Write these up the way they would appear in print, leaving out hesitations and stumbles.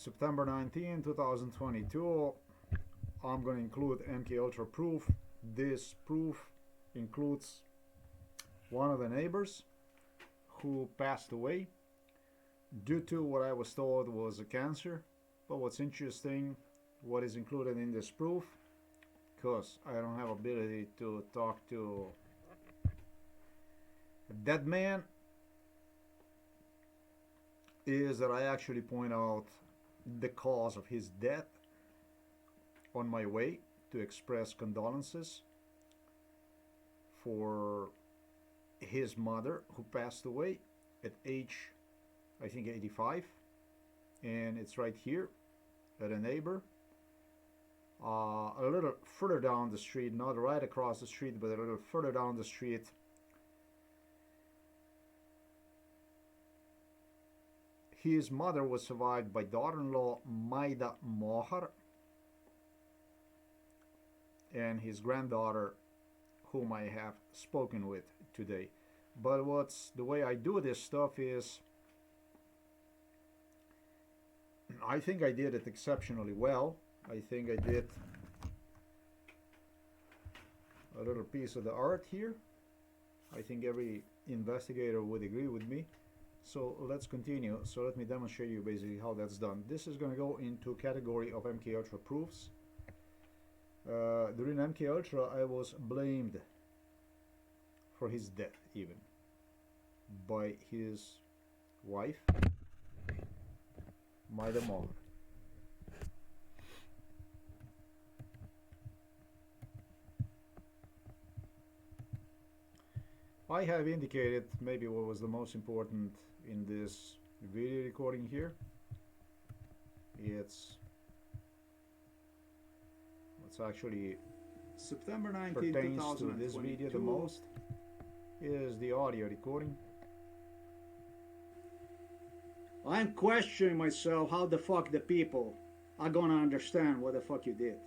September 19, 2022. I'm going to include MK Ultra proof. This proof includes one of the neighbors who passed away due to what I was told was a cancer. But what's interesting, what is included in this proof, because I don't have ability to talk to a dead man, is that I actually point out the cause of his death on my way to express condolences for his mother who passed away at age, I think, 85. And it's right here at a neighbor a little further down the street, not right across the street, but a little further down the street. His mother was survived by daughter-in-law Maida Mohar and his granddaughter, whom I have spoken with today. But what's the way I do this stuff is, I think I did it exceptionally well. I think I did a little piece of the art here. I think every investigator would agree with me. So let's continue. So let me demonstrate you basically how that's done. This is going to go into category of MK Ultra proofs. During MK Ultra, I was blamed for his death even by his wife, Maida Mohar. I have indicated maybe what was the most important in this video recording here. It's actually September 19, pertains to this video the most is the audio recording. I'm questioning myself how the fuck the people are gonna understand what the fuck you did.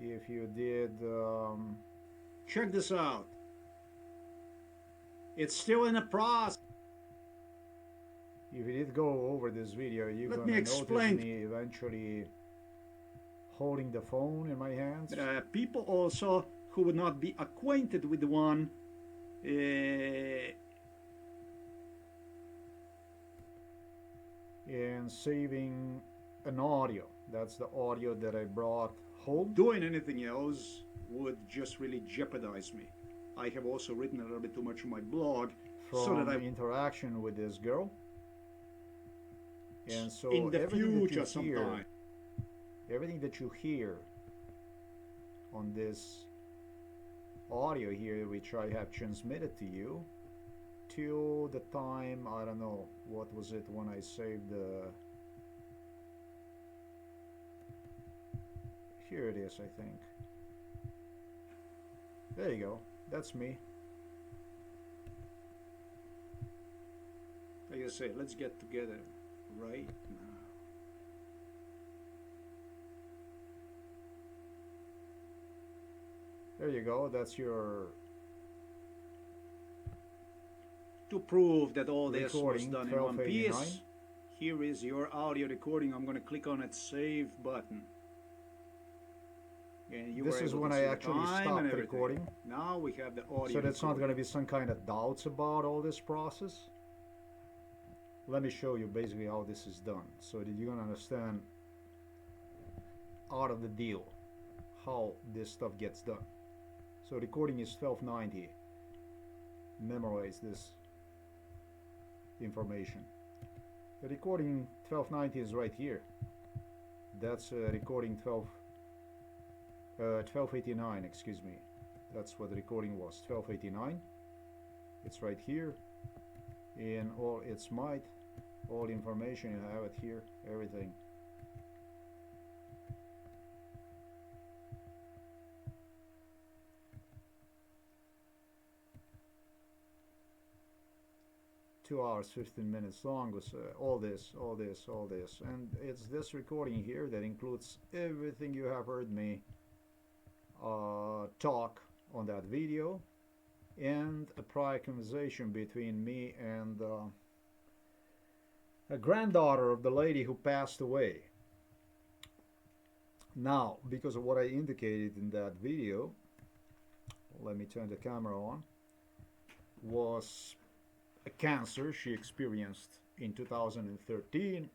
If you did check this out. It's still in the process. If you did go over this video, you're Let gonna me explain. notice me eventually holding the phone in my hands. People also who would not be acquainted with the one and saving an audio. That's the audio that I brought home. Doing anything else would just really jeopardize me. I have also written a little bit too much on my blog from so that I interaction with this girl. And so in the future sometime, everything that you hear on this audio here, which I have transmitted to you till the time, I don't know, what was it when I saved the... Here it is, I think. There you go. That's me. Like I say, let's get together right now. There you go. That's your... To prove that all this was recording, done in one piece, here is your audio recording. I'm going to click on that save button. And this is when I actually stopped recording. Now we have the audio. So that's not going to be some kind of doubts about all this process. Let me show you basically how this is done, so that you're going to understand out of the deal how this stuff gets done. So recording is 1290. Memorize this information. The recording 1290 is right here. That's recording 1289, excuse me. That's what the recording was, 1289. It's right here in all its might. All the information, you have it here, everything. Two hours 15 minutes long was all this, and it's this recording here that includes everything you have heard me talk on that video, and a prior conversation between me and a granddaughter of the lady who passed away. Now, because of what I indicated in that video, let me turn the camera on, was a cancer she experienced in 2013.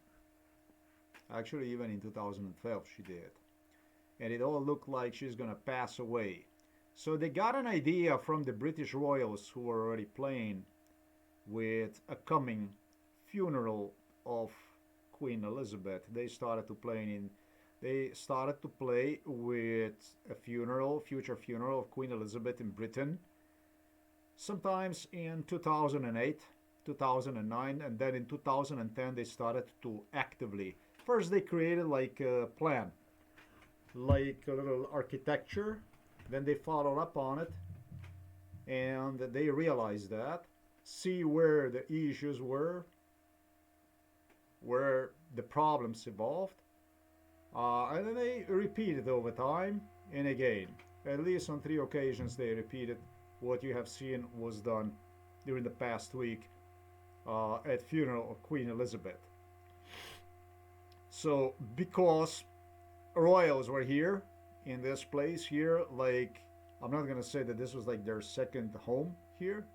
Actually, even in 2012 she did. And it all looked like she's gonna pass away. So they got an idea from the British royals who were already playing with a coming funeral of Queen Elizabeth. They started to play with a future funeral of Queen Elizabeth in Britain, sometimes in 2008, 2009, and then in 2010 they started to actively. First, they created like a plan, like a little architecture. Then they followed up on it, and they realized that, see where the issues were, where the problems evolved, and then they repeated over time and again. At least on 3 occasions they repeated what you have seen was done during the past week at funeral of Queen Elizabeth. So because royals were here in this place here, like, I'm not gonna say that this was like their second home here.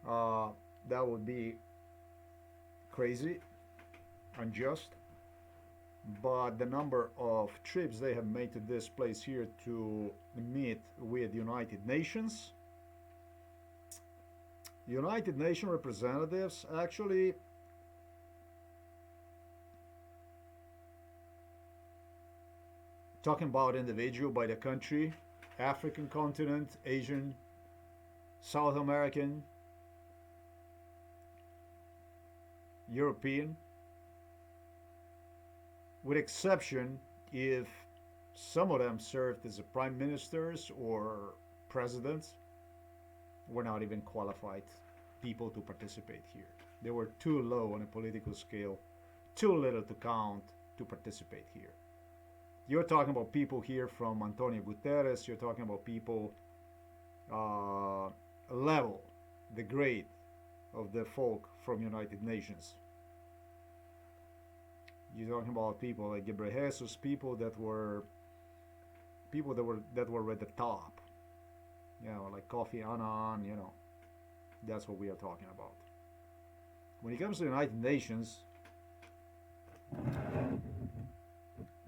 That would be crazy, unjust. But the number of trips they have made to this place here to meet with United Nations. United Nations representatives actually talking about individual by the country, African continent, Asian, South American, European, with exception if some of them served as prime ministers or presidents, were not even qualified people to participate here. They were too low on a political scale, too little to count to participate here. You're talking about people here from Antonio Guterres, you're talking about people level, the grade of the folk from United Nations. You're talking about people like Ghebreyesus, people that were at the top. You know, like Kofi Annan, you know. That's what we are talking about. When it comes to the United Nations,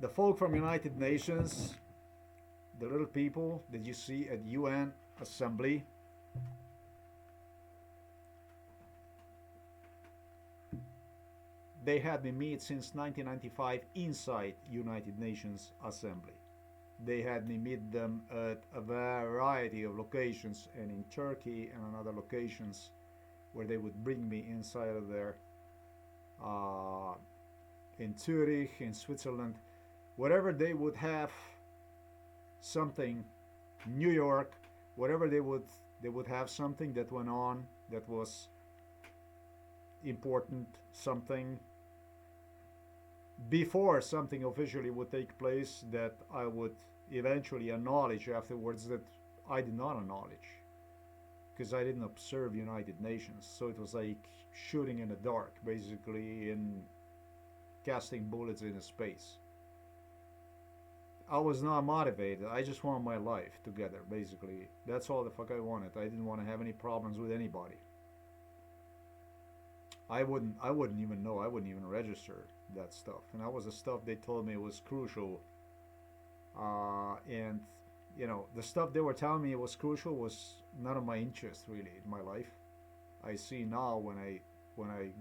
the folk from United Nations, the little people that you see at UN Assembly, they had me meet since 1995 inside United Nations Assembly. They had me meet them at a variety of locations, and in Turkey and on other locations where they would bring me inside of there, in Zurich, in Switzerland, wherever they would have something, New York, whatever they would have something that went on that was important, something before something officially would take place that I would eventually acknowledge afterwards that I did not acknowledge because I didn't observe United Nations. So it was like shooting in the dark, basically, and casting bullets into space. I was not motivated. I just wanted my life together, basically. That's all the fuck I wanted. I didn't want to have any problems with anybody. I wouldn't even know. I wouldn't even register that stuff. And that was the stuff they told me was crucial. And you know, the stuff they were telling me was crucial was none of my interest really in my life. I see now when I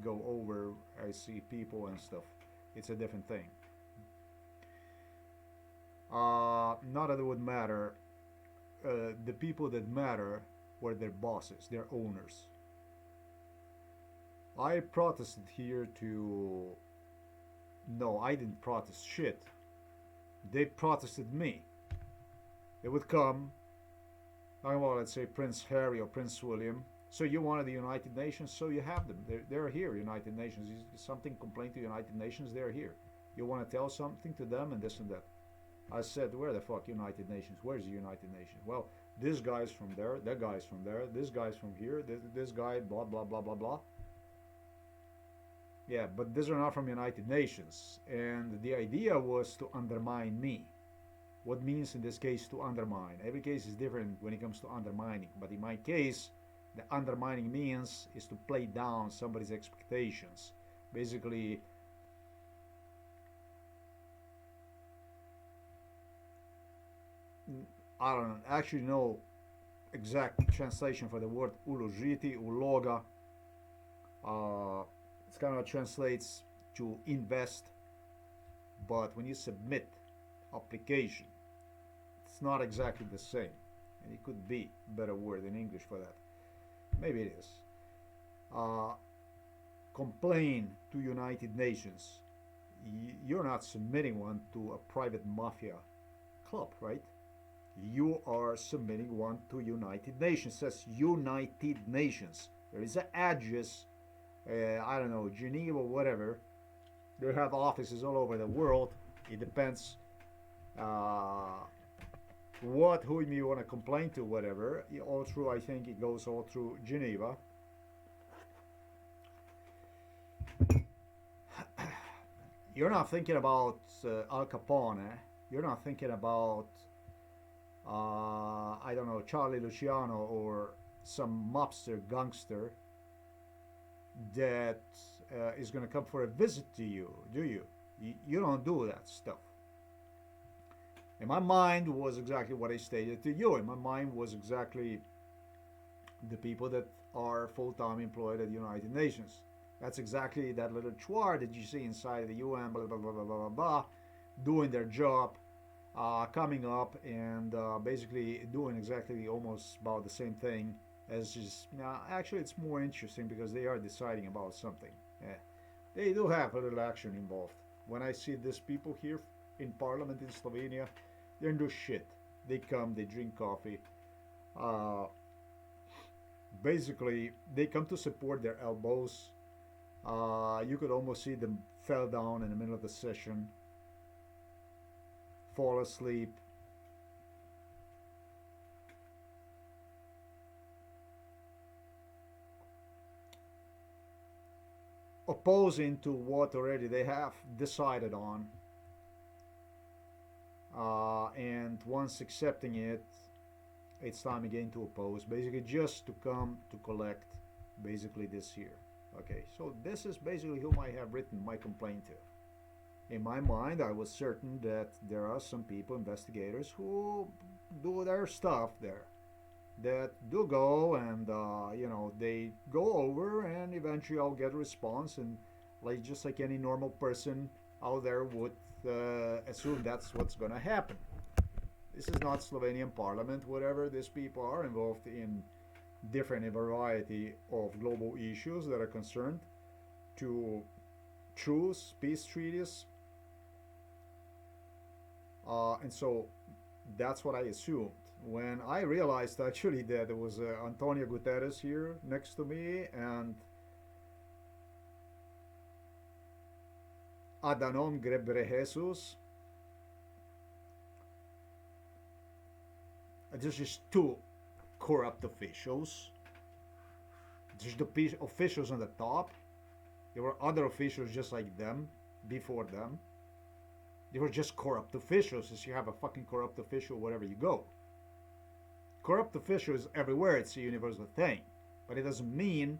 go over, I see people and stuff. It's a different thing. Not that it would matter. The people that matter were their bosses, their owners. I protested here to. No, I didn't protest shit. They protested me. They would come, talking about, let's say, Prince Harry or Prince William. So you wanted the United Nations, so you have them. They're here, United Nations. Something complained to United Nations, they're here. You want to tell something to them and this and that. I said, where the fuck United Nations? Where's the United Nations? Well, this guy's from there, that guy's from there, this guy's from here, this guy, blah, blah, blah, blah, blah. Yeah, but these are not from United Nations. And the idea was to undermine me. What means in this case to undermine? Every case is different when it comes to undermining. But in my case, the undermining means is to play down somebody's expectations. Basically, I don't actually know exact translation for the word ulojiti, uloga. It kind of translates to invest, but when you submit application, it's not exactly the same. And it could be a better word in English for that. Maybe it is. Uh, Complain to United Nations. You're not submitting one to a private mafia club, right? You are submitting one to United Nations. It says United Nations. There is an address, I don't know, Geneva, whatever. They have offices all over the world. It depends uh, whom you want to complain to, whatever. All through, I think it goes all through Geneva. You're not thinking about Al Capone. You're not thinking about, I don't know, Charlie Luciano or some mobster gangster that is going to come for a visit to you, do you? You don't do that stuff. In my mind was exactly what I stated to you. In my mind was exactly the people that are full-time employed at the United Nations. That's exactly that little chore that you see inside the UN, blah, blah, blah, blah, blah, blah, doing their job, coming up and basically doing exactly almost about the same thing as just, now, actually, it's more interesting because they are deciding about something. Yeah. They do have a little action involved. When I see these people here in Parliament in Slovenia, they don't do shit. They come, they drink coffee. Uh, Basically, they come to support their elbows. You could almost see them fell down in the middle of the session, fall asleep. Opposing to what already they have decided on, and once accepting it, it's time again to oppose. Basically, just to come to collect, basically this year. Okay, so this is basically whom I have written my complaint to. In my mind, I was certain that there are some people, investigators, who do their stuff there, that do go and they go over and eventually I'll get a response, and like just like any normal person out there would assume that's what's gonna happen. This is not Slovenian Parliament. Whatever, these people are involved in different variety of global issues that are concerned to truce, peace treaties, and so that's what I assumed. When I realized actually that there was Antonio Guterres here next to me and Adanom Ghebreyesus, there's just two corrupt officials. There's the officials on the top. There were other officials just like them before them. They were just corrupt officials. As you have a fucking corrupt official wherever you go. Corrupt officials everywhere. It's a universal thing, but it doesn't mean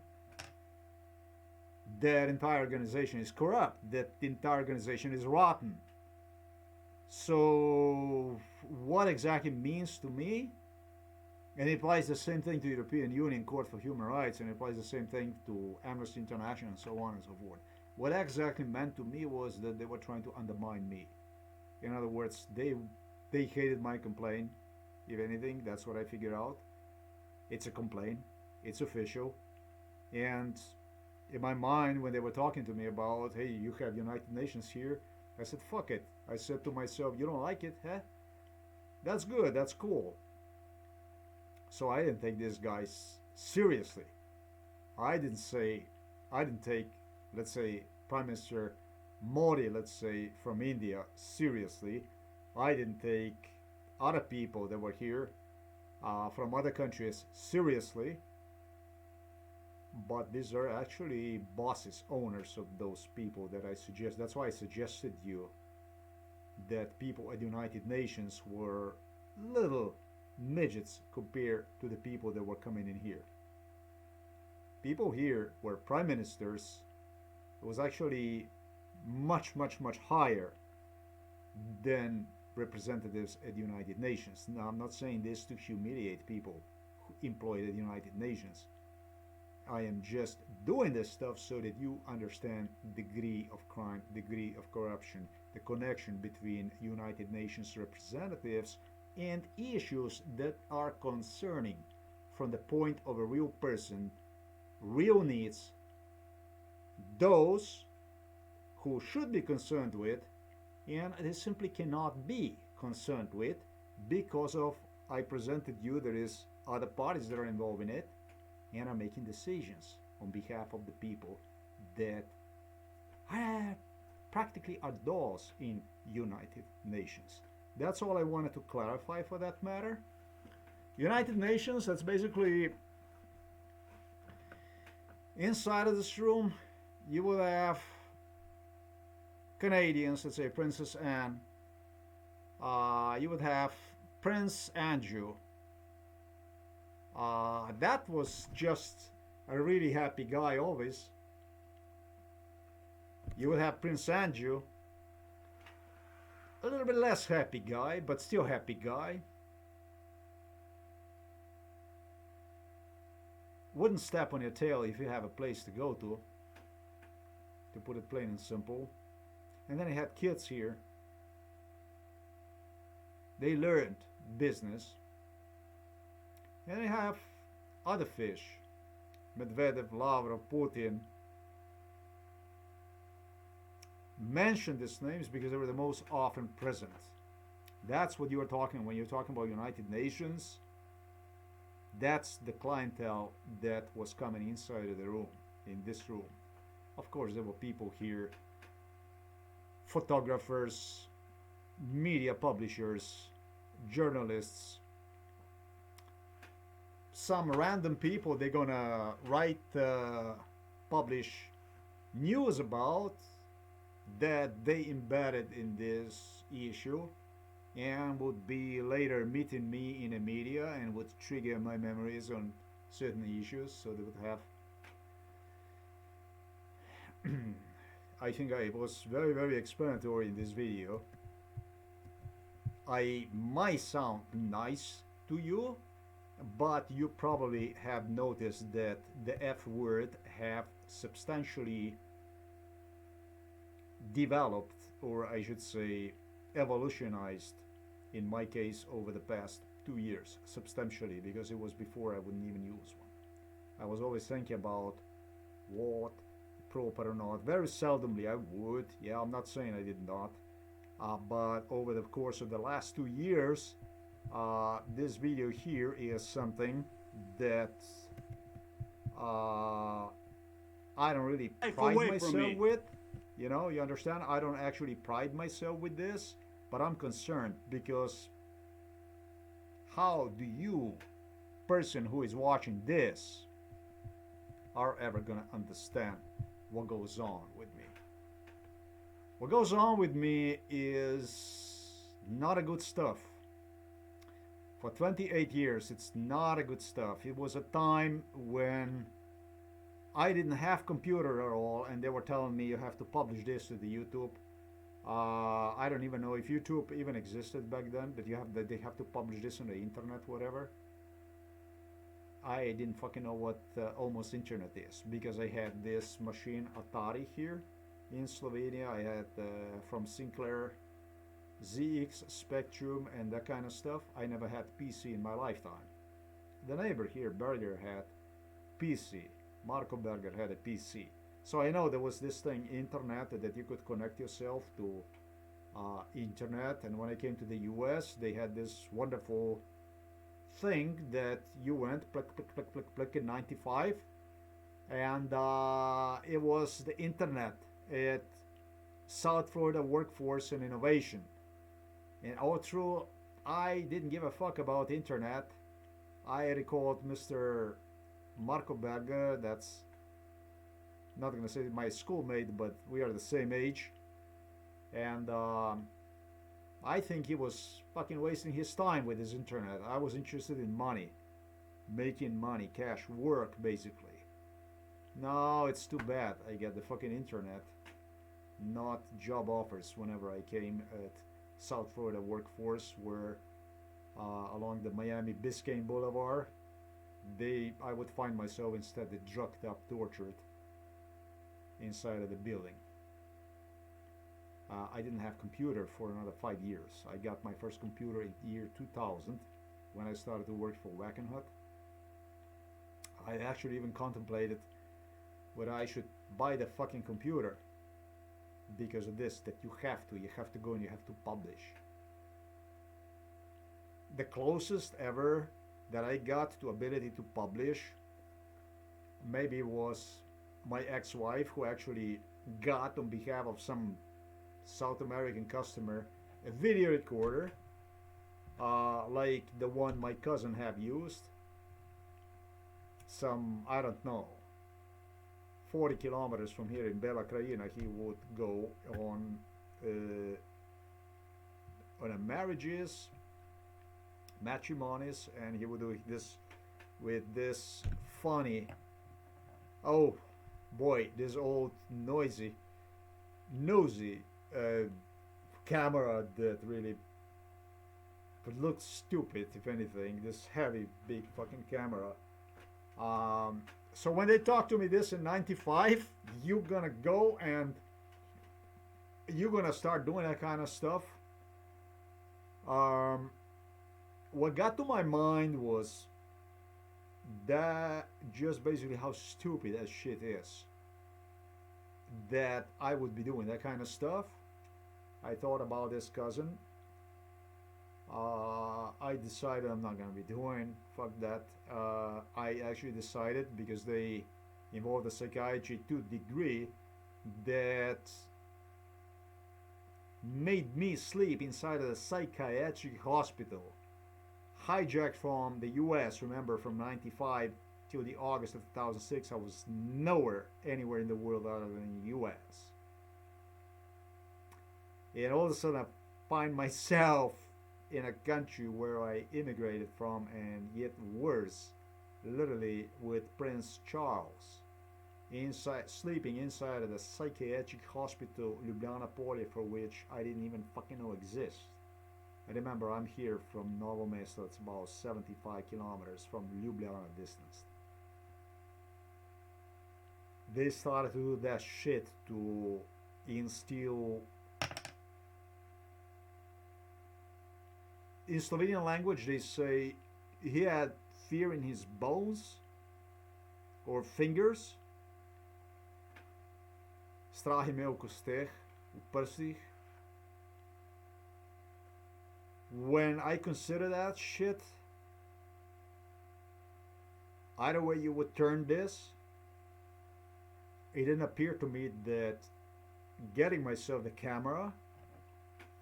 that entire organization is corrupt. That the entire organization is rotten. So, what exactly means to me? And it applies the same thing to the European Union Court for Human Rights, and it applies the same thing to Amnesty International, and so on and so forth. What exactly meant to me was that they were trying to undermine me. In other words, they hated my complaint. If anything, that's what I figured out. It's a complaint. It's official. And in my mind, when they were talking to me about, hey, you have United Nations here, I said, fuck it. I said to myself, you don't like it, huh? That's good. That's cool. So I didn't take this guy seriously. I didn't take, let's say, Prime Minister Modi, let's say, from India seriously. I didn't take other people that were here from other countries seriously but these are actually bosses, owners of those people that I suggest. That's why I suggested you that people at the United Nations were little midgets compared to the people that were coming in here. People here were prime ministers. It was actually much, much, much higher than representatives at the United Nations. Now, I'm not saying this to humiliate people who employed at the United Nations. I am just doing this stuff so that you understand degree of crime, degree of corruption, the connection between United Nations representatives and issues that are concerning from the point of a real person, real needs, those who should be concerned with, and they simply cannot be concerned with because of I presented you there is other parties that are involved in it and are making decisions on behalf of the people that practically are dolls in United Nations. That's all I wanted to clarify for that matter. United Nations, that's basically inside of this room, you will have Canadians, let's say Princess Anne. You would have Prince Andrew. That was just a really happy guy always. You would have Prince Andrew, a little bit less happy guy, but still happy guy. Wouldn't step on your tail if you have a place to go to put it plain and simple. And then he had kids here. They learned business. And they have other fish. Medvedev, Lavrov, Putin. Mention these names because they were the most often present. That's what you are talking when you're talking about United Nations. That's the clientele that was coming inside of the room, in this room. Of course, there were people here, photographers, media publishers, journalists, some random people they're gonna write, publish news about that they embedded in this issue and would be later meeting me in the media and would trigger my memories on certain issues. So they would have I think I was very, very explanatory in this video. I might sound nice to you, but you probably have noticed that the F word have substantially developed, or I should say evolutionized, in my case over the past 2 years, substantially, because it was before I wouldn't even use one. I was always thinking about what proper or not. Very seldomly I would. Yeah, I'm not saying I did not. But over the course of the last 2 years, this video here is something that I don't really pride myself with. You know, you understand? I don't actually pride myself with this, but I'm concerned because how do you, person who is watching this, are ever going to understand what goes on with me? What goes on with me is not a good stuff. For 28 years, it's not a good stuff. It was a time when I didn't have computer at all, and they were telling me you have to publish this to the YouTube. I don't even know if YouTube even existed back then. That they have to publish this on the internet, whatever. I didn't fucking know what almost internet is because I had this machine Atari here in Slovenia. I had from Sinclair ZX Spectrum and that kind of stuff. I never had PC in my lifetime. The neighbor here, Berger, had PC. Marco Berger had a PC. So I know there was this thing, internet, that you could connect yourself to internet. And when I came to the US, they had this wonderful thing that you went click, click, click, click, click in 95. And it was the internet at South Florida Workforce and Innovation. And all through, I didn't give a fuck about internet. I recalled Mr. Marco Berger, that's not gonna say my schoolmate, but we are the same age, and I think he was fucking wasting his time with his internet. I was interested in money, making money, cash, work, basically. No, it's too bad. I get the fucking internet, not job offers. Whenever I came at South Florida workforce, where along the Miami Biscayne Boulevard, I would find myself instead drugged up, tortured inside of the building. I didn't have computer for another 5 years. I got my first computer in year 2000 when I started to work for Wackenhut. I actually even contemplated whether I should buy the fucking computer because of this, that you have to go and you have to publish. The closest ever that I got to ability to publish maybe was my ex-wife, who actually got on behalf of some South American customer a video recorder like the one my cousin have used. Some, I don't know, 40 kilometers from here in Bela Krajina, he would go on a marriages, matrimonies, and he would do this with this funny, oh boy, this old nosy camera that really looks stupid, if anything. This heavy, big fucking camera. So when they talk to me this in 95, you're gonna go and you're gonna start doing that kind of stuff. What got to my mind was that just basically how stupid that shit is. That I would be doing that kind of stuff. I thought about this cousin. I decided I'm not gonna be doing. Fuck that. I actually decided, because they involved a psychiatry 2 degree that made me sleep inside of a psychiatric hospital, hijacked from the US. Remember, from 95 till the August of 2006, I was anywhere in the world other than the US. And all of a sudden I find myself in a country where I immigrated from, and yet worse, literally with Prince Charles, sleeping inside of the psychiatric hospital Ljubljana Polje, for which I didn't even fucking know exists. I remember I'm here from Novo Mesto. It's about 75 kilometers from Ljubljana distance. They started to do that shit to instill. In Slovenian language, they say he had fear in his bones or fingers. Strah imel v kosteh, v prstih. When I consider that shit, either way you would turn this, it didn't appear to me that getting myself the camera,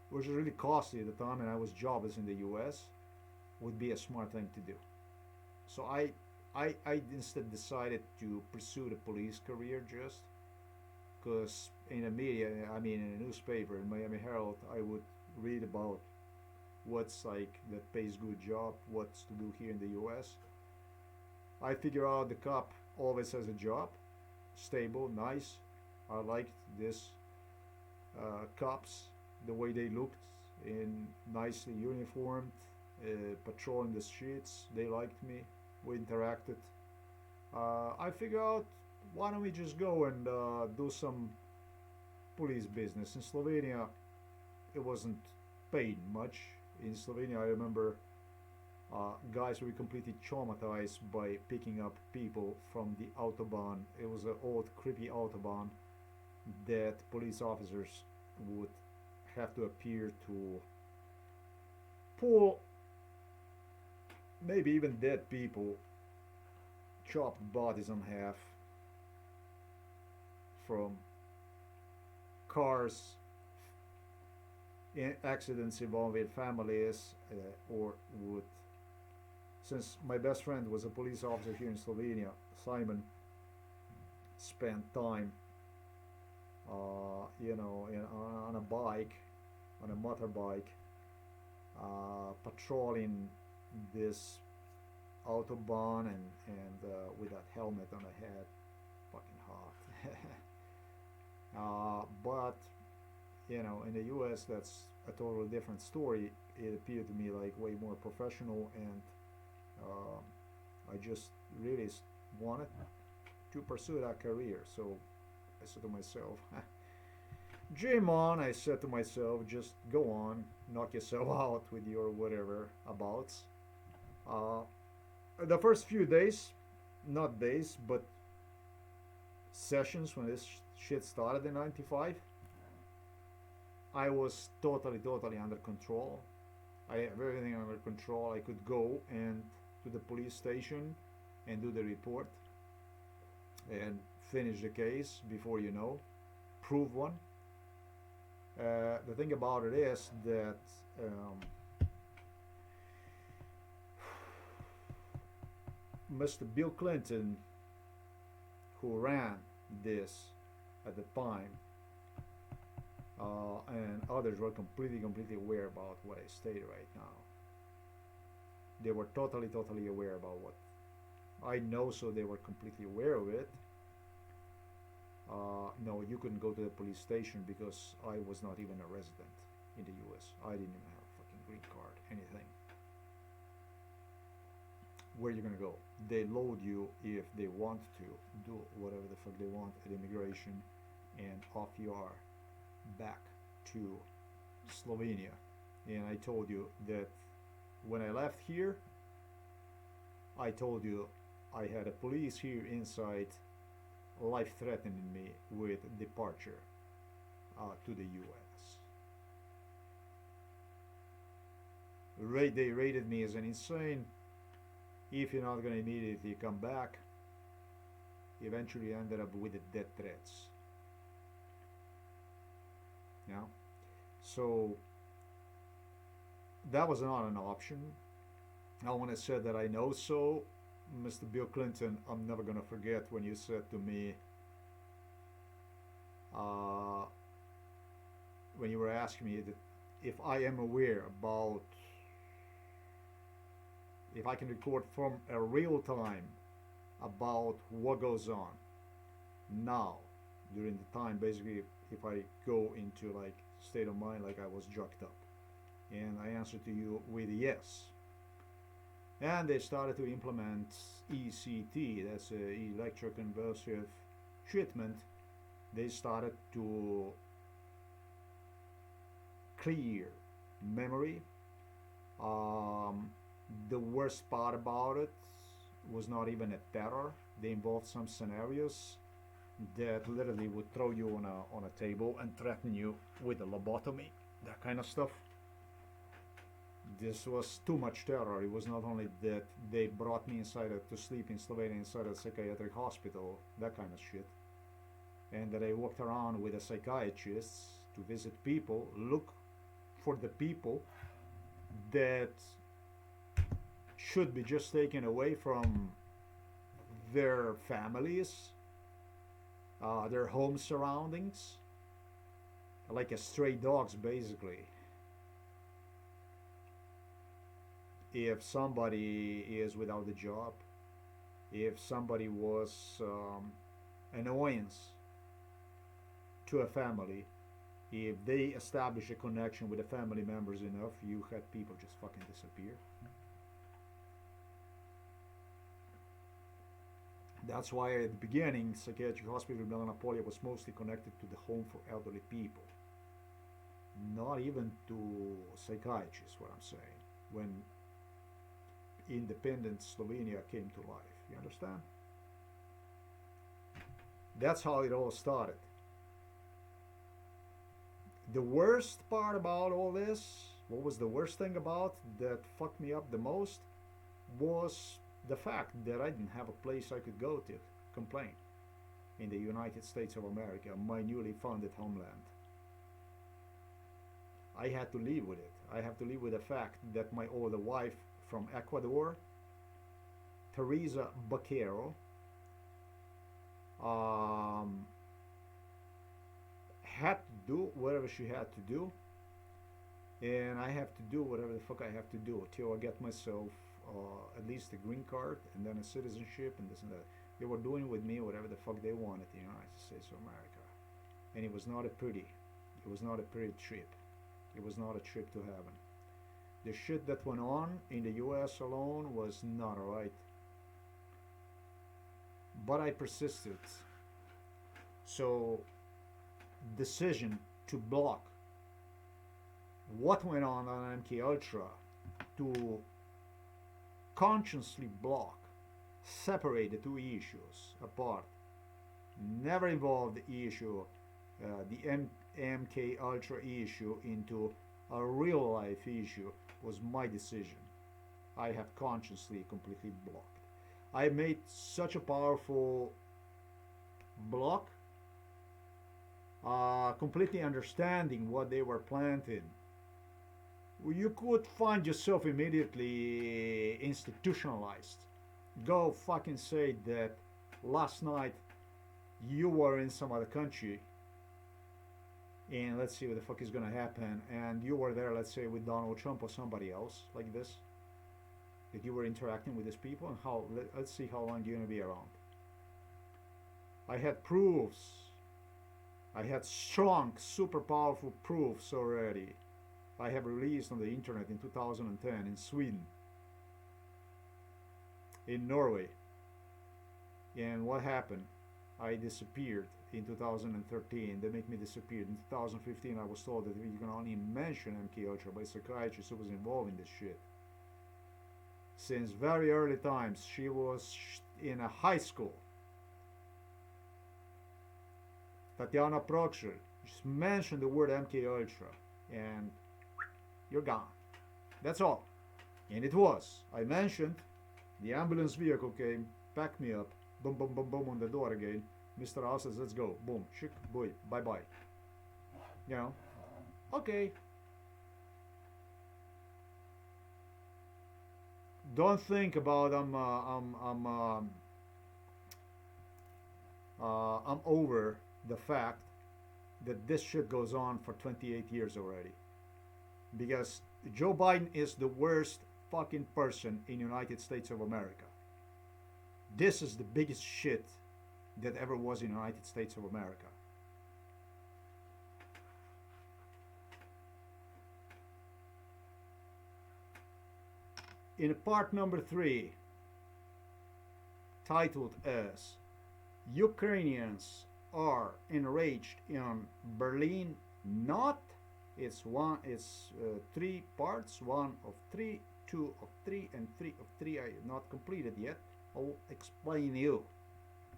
which was really costly at the time, and I was jobless in the US, would be a smart thing to do. So I instead decided to pursue the police career, just because in the media, I mean in a newspaper, in Miami Herald, I would read about what's like that pays good job, what's to do here in the US. I figure out the cop always has a job, stable, nice. I liked this cops, the way they looked, in nicely uniformed, patrolling the streets. They liked me. We interacted. I figured out, why don't we just go and do some police business. In Slovenia, it wasn't paid much. In Slovenia, I remember guys were completely traumatized by picking up people from the autobahn. It was an old, creepy autobahn that police officers would have to appear to pull maybe even dead people, chopped bodies in half from cars, in accidents involving families, or would, since my best friend was a police officer here in Slovenia, Simon, spent time, on a bike, on a motorbike, patrolling this autobahn and with that helmet on the head, fucking hot. But in the U.S. that's a totally different story. It appeared to me like way more professional, and I just really wanted to pursue that career. So I said to myself, dream on. I said to myself, just go on, knock yourself out with your whatever abouts. Uh, the first few days, not days, but sessions when this shit started in '95, I was totally under control. I have everything under control. I could go and to the police station and do the report and finish the case before you know, prove one. The thing about it is that Mr. Bill Clinton, who ran this at the time, and others were completely aware about what I stated right now. They were totally aware about what I know, so they were completely aware of it. No, you couldn't go to the police station because I was not even a resident in the U.S. I didn't even have a fucking green card, anything. Where are you gonna go? They load you if they want to do whatever the fuck they want at immigration, and off you are back to Slovenia. And I told you that when I left here, I told you I had a police here inside life threatening me with departure to the US. They rated me as an insane. If you're not going to immediately come back, eventually ended up with the death threats. Yeah. So that was not an option. Now, when I said that I know so, Mr. Bill Clinton, I'm never going to forget when you said to me, when you were asking me that if I am aware about, if I can record from a real time about what goes on now during the time, basically, if I go into like state of mind like I was jacked up. And I answered to you with yes. And they started to implement ECT, that's electroconvulsive treatment. They started to clear memory. The worst part about it was not even a terror. They involved some scenarios that literally would throw you on a table and threaten you with a lobotomy, that kind of stuff. This was too much terror. It was not only that they brought me to sleep in Slovenia inside a psychiatric hospital, that kind of shit, and that I walked around with a psychiatrist to visit people, look for the people that should be just taken away from their families, their home surroundings, like a stray dogs, basically. If somebody is without a job, if somebody was annoyance to a family, if they establish a connection with the family members enough, you had people just fucking disappear. That's why at the beginning, psychiatric hospital in Melanopolia was mostly connected to the home for elderly people. Not even to psychiatrists, what I'm saying. When independent Slovenia came to life. You understand? That's how it all started. The worst part about all this, what was the worst thing about that fucked me up the most, was the fact that I didn't have a place I could go to complain in the United States of America, my newly founded homeland. I had to live with it. I have to live with the fact that my older wife from Ecuador, Teresa Baquero, um, had to do whatever she had to do, and I have to do whatever the fuck I have to do till I get myself at least a green card and then a citizenship and this and that. They were doing with me whatever the fuck they wanted in the United States of America, and it was not a pretty. It was not a pretty trip. It was not a trip to heaven. The shit that went on in the U.S. alone was not alright. But I persisted. So, decision to block what went on MK Ultra, to consciously block, separate the two issues apart, never involve the issue, the MK Ultra issue into a real life issue was my decision. I have consciously completely blocked. I made such a powerful block, completely understanding what they were planting. You could find yourself immediately institutionalized. Go fucking say that last night you were in some other country and let's see what the fuck is gonna happen, and you were there, let's say, with Donald Trump or somebody else like this, that you were interacting with these people, and how, let's see how long you're gonna be around. I had proofs. I had strong, super powerful proofs already. I have released on the internet in 2010 in Sweden, in Norway. And what happened? I disappeared in 2013. They make me disappear. In 2015, I was told that you can only mention MK Ultra by a psychiatrist who was involved in this shit. Since very early times, she was in a high school. Tatiana Prokshel just mentioned the word MK Ultra, and you're gone. That's all. And it was. I mentioned, the ambulance vehicle came, packed me up, boom, boom, boom, boom on the door again. Mr. House says, let's go. Boom, shik, boy, bye bye. You know, okay. Don't think about I'm over the fact that this shit goes on for 28 years already. Because Joe Biden is the worst fucking person in the United States of America. This is the biggest shit that ever was in the United States of America. In part number 3, titled as Ukrainians are enraged in Berlin, not, it's 3 parts, 1 of 3, 2 of 3, and 3 of 3 I have not completed yet. I'll explain you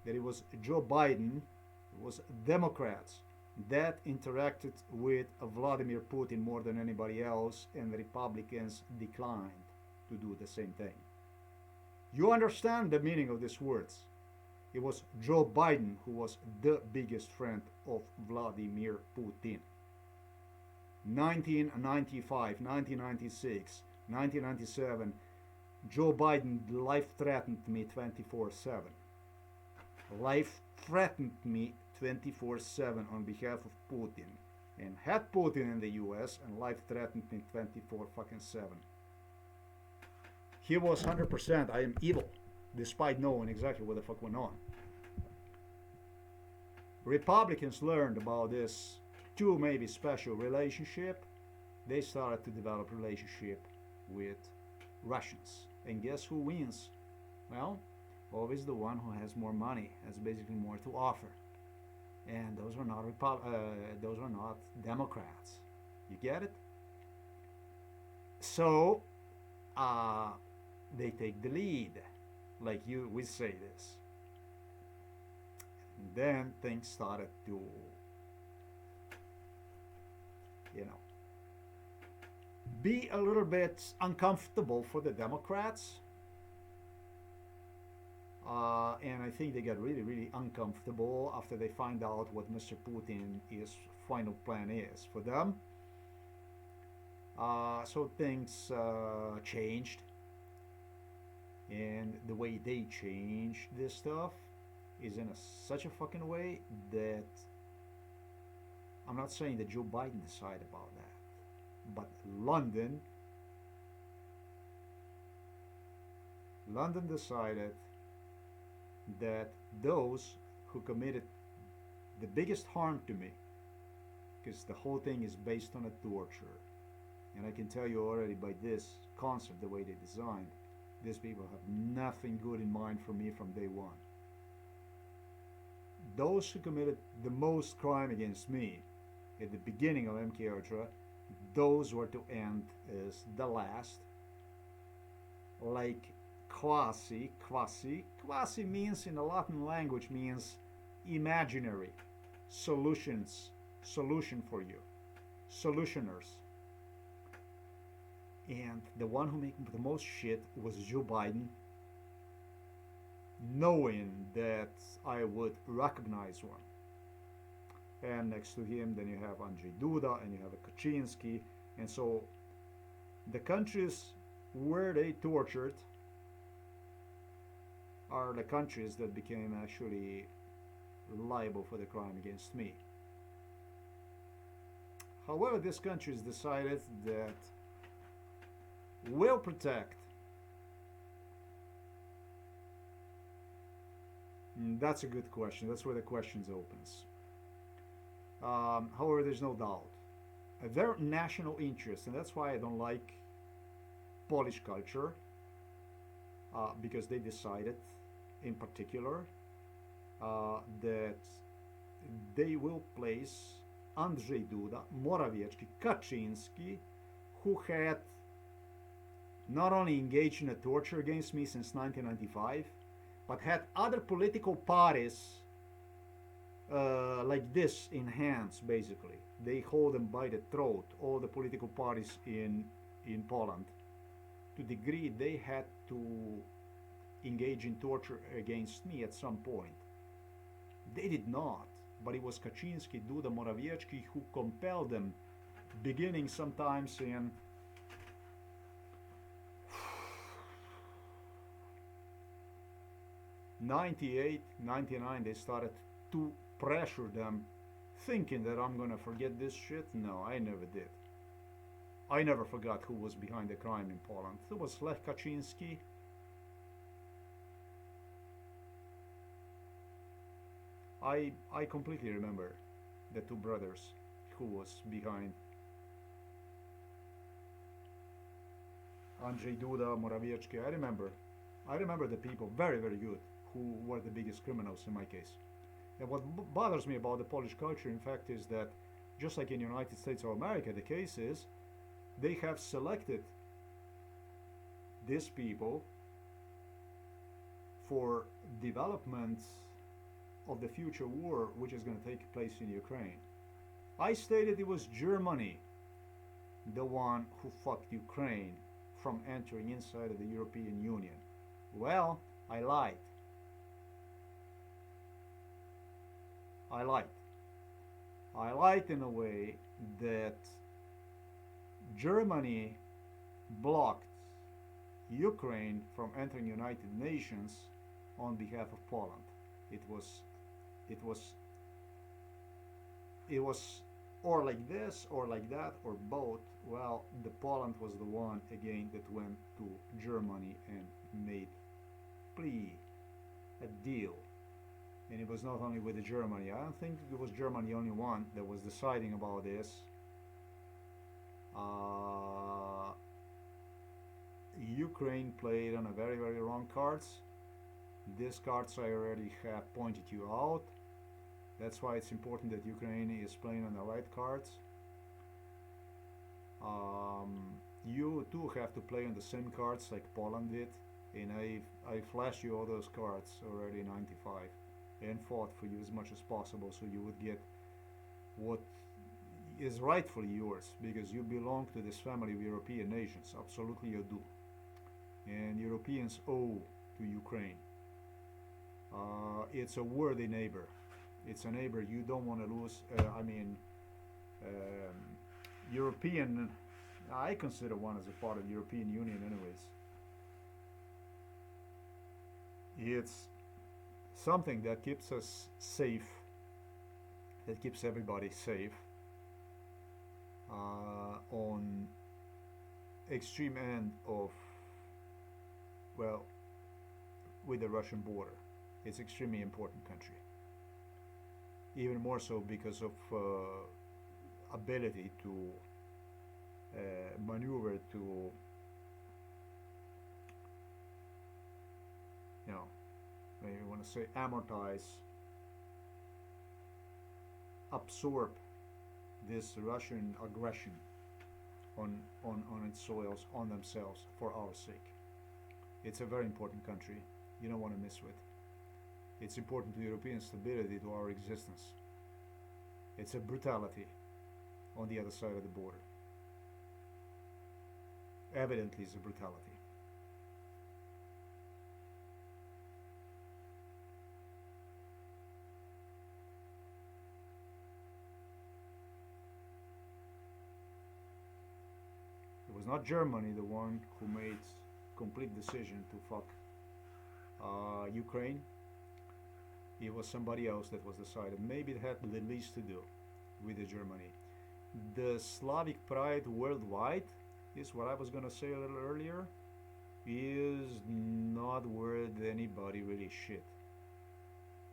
that it was Joe Biden, it was Democrats that interacted with Vladimir Putin more than anybody else, and the Republicans declined to do the same thing. You understand the meaning of these words. It was Joe Biden who was the biggest friend of Vladimir Putin. 1995, 1996, 1997, Joe Biden life threatened me 24/7. Life threatened me 24/7 on behalf of Putin, and had Putin in the US, and life threatened me 24/7. He was 100% I am evil, despite knowing exactly what the fuck went on. Republicans learned about this two maybe special relationship. They started to develop relationship with Russians. And guess who wins? Well, always the one who has more money, has basically more to offer. And those were not those were not Democrats. You get it? So they take the lead, like we say this. And then things started to, be a little bit uncomfortable for the Democrats. And I think they got really, really uncomfortable after they find out what Mr. Putin's final plan is for them. So things changed. And the way they changed this stuff is in such a fucking way that I'm not saying that Joe Biden decided about that, but London decided that those who committed the biggest harm to me, because the whole thing is based on a torture, and I can tell you already by this concept, the way they designed, these people have nothing good in mind for me from day one. Those who committed the most crime against me at the beginning of MK Ultra, those were to end as the last. Like quasi means in the Latin language means imaginary, solution for you, solutioners. And the one who made the most shit was Joe Biden, knowing that I would recognize one. And next to him, then you have Andrzej Duda and you have a Kaczynski. And so the countries where they tortured are the countries that became actually liable for the crime against me. However, these countries decided that we'll protect. That's a good question. That's where the questions opens. However, there's no doubt. Their national interest, and that's why I don't like Polish culture, because they decided, in particular, that they will place Andrzej Duda, Morawiecki, Kaczynski, who had not only engaged in a torture against me since 1995, but had other political parties like this in hands, basically. They hold them by the throat, all the political parties in Poland, to the degree they had to engage in torture against me at some point. They did not, but it was Kaczynski, Duda, Morawiecki who compelled them, beginning sometimes in 98, 99, they started to pressure them, thinking that I'm gonna forget this shit. No, I never did. I never forgot who was behind the crime in Poland. It was Lech Kaczynski. I completely remember the two brothers who was behind Andrzej Duda, Morawiecki. I remember the people very, very good who were the biggest criminals in my case. And what bothers me about the Polish culture, in fact, is that just like in the United States of America, the case is they have selected these people for development of the future war which is going to take place in Ukraine. I stated it was Germany, the one who fucked Ukraine from entering inside of the European Union. Well, I lied. I lied in a way that Germany blocked Ukraine from entering United Nations on behalf of Poland. It was or like this or like that or both. Well, the Poland was the one again that went to Germany and made a deal. And it was not only with Germany. I don't think it was Germany only one that was deciding about this. Ukraine played on a very, very wrong cards. These cards I already have pointed you out. That's why it's important that Ukraine is playing on the right cards. You too have to play on the same cards like Poland did. And I flashed you all those cards already in '95 and fought for you as much as possible so you would get what is rightfully yours, because you belong to this family of European nations. Absolutely you do. And Europeans owe to Ukraine. It's a worthy neighbor. It's a neighbor you don't want to lose. European, I consider one as a part of the European Union anyways. It's something that keeps us safe, that keeps everybody safe on extreme end of, well, with the Russian border. It's extremely important country. Even more so because of ability to maneuver to, you know, maybe you want to say amortize, absorb this Russian aggression on its soils, on themselves, for our sake. It's a very important country. You don't want to miss with. It's important to European stability, to our existence. It's a brutality on the other side of the border. Evidently, it's a brutality. It was not Germany the one who made complete decision to fuck Ukraine. It was somebody else that was decided. Maybe it had the least to do with the Germany. The Slavic pride worldwide is what I was gonna say a little earlier. Is not worth anybody really shit.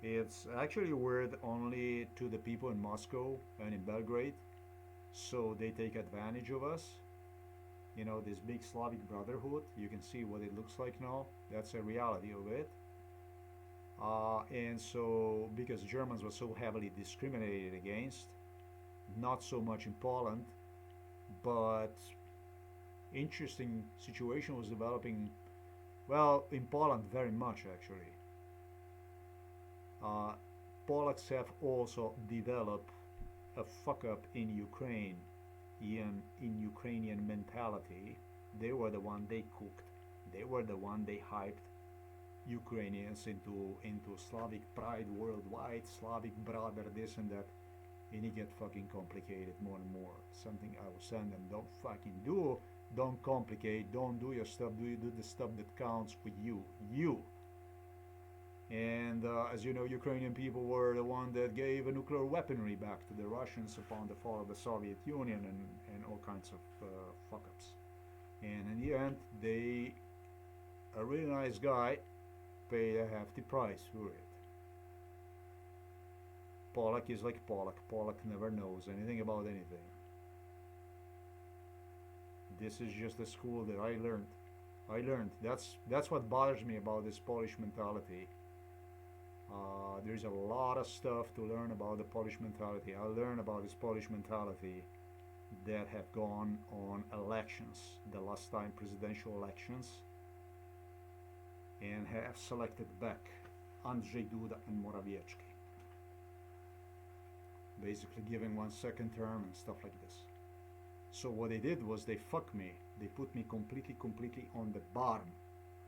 It's actually worth only to the people in Moscow and in Belgrade, so they take advantage of us. You know, this big Slavic brotherhood, you can see what it looks like now. That's a reality of it. And so, because Germans were so heavily discriminated against, not so much in Poland, but interesting situation was developing, well, in Poland very much actually. Polacks have also developed a fuck up in Ukraine, in Ukrainian mentality. They were the one they cooked. They were the one they hyped Ukrainians into Slavic pride worldwide, Slavic brother, this and that, and it get fucking complicated more and more. Something I will send them: don't fucking do, don't complicate, don't do your stuff. Do the stuff that counts for you. And as you know, Ukrainian people were the one that gave a nuclear weaponry back to the Russians upon the fall of the Soviet Union, and all kinds of fuck ups. And in the end, they, a really nice guy, paid a hefty price for it. Polak is like Polak. Polak never knows anything about anything. This is just the school that I learned. That's what bothers me about this Polish mentality. There's a lot of stuff to learn about the Polish mentality. I learned about this Polish mentality that have gone on elections, the last time presidential elections, and have selected back Andrzej Duda and Morawiecki, basically giving one second term and stuff like this. So what they did was they fucked me. They put me completely on the bottom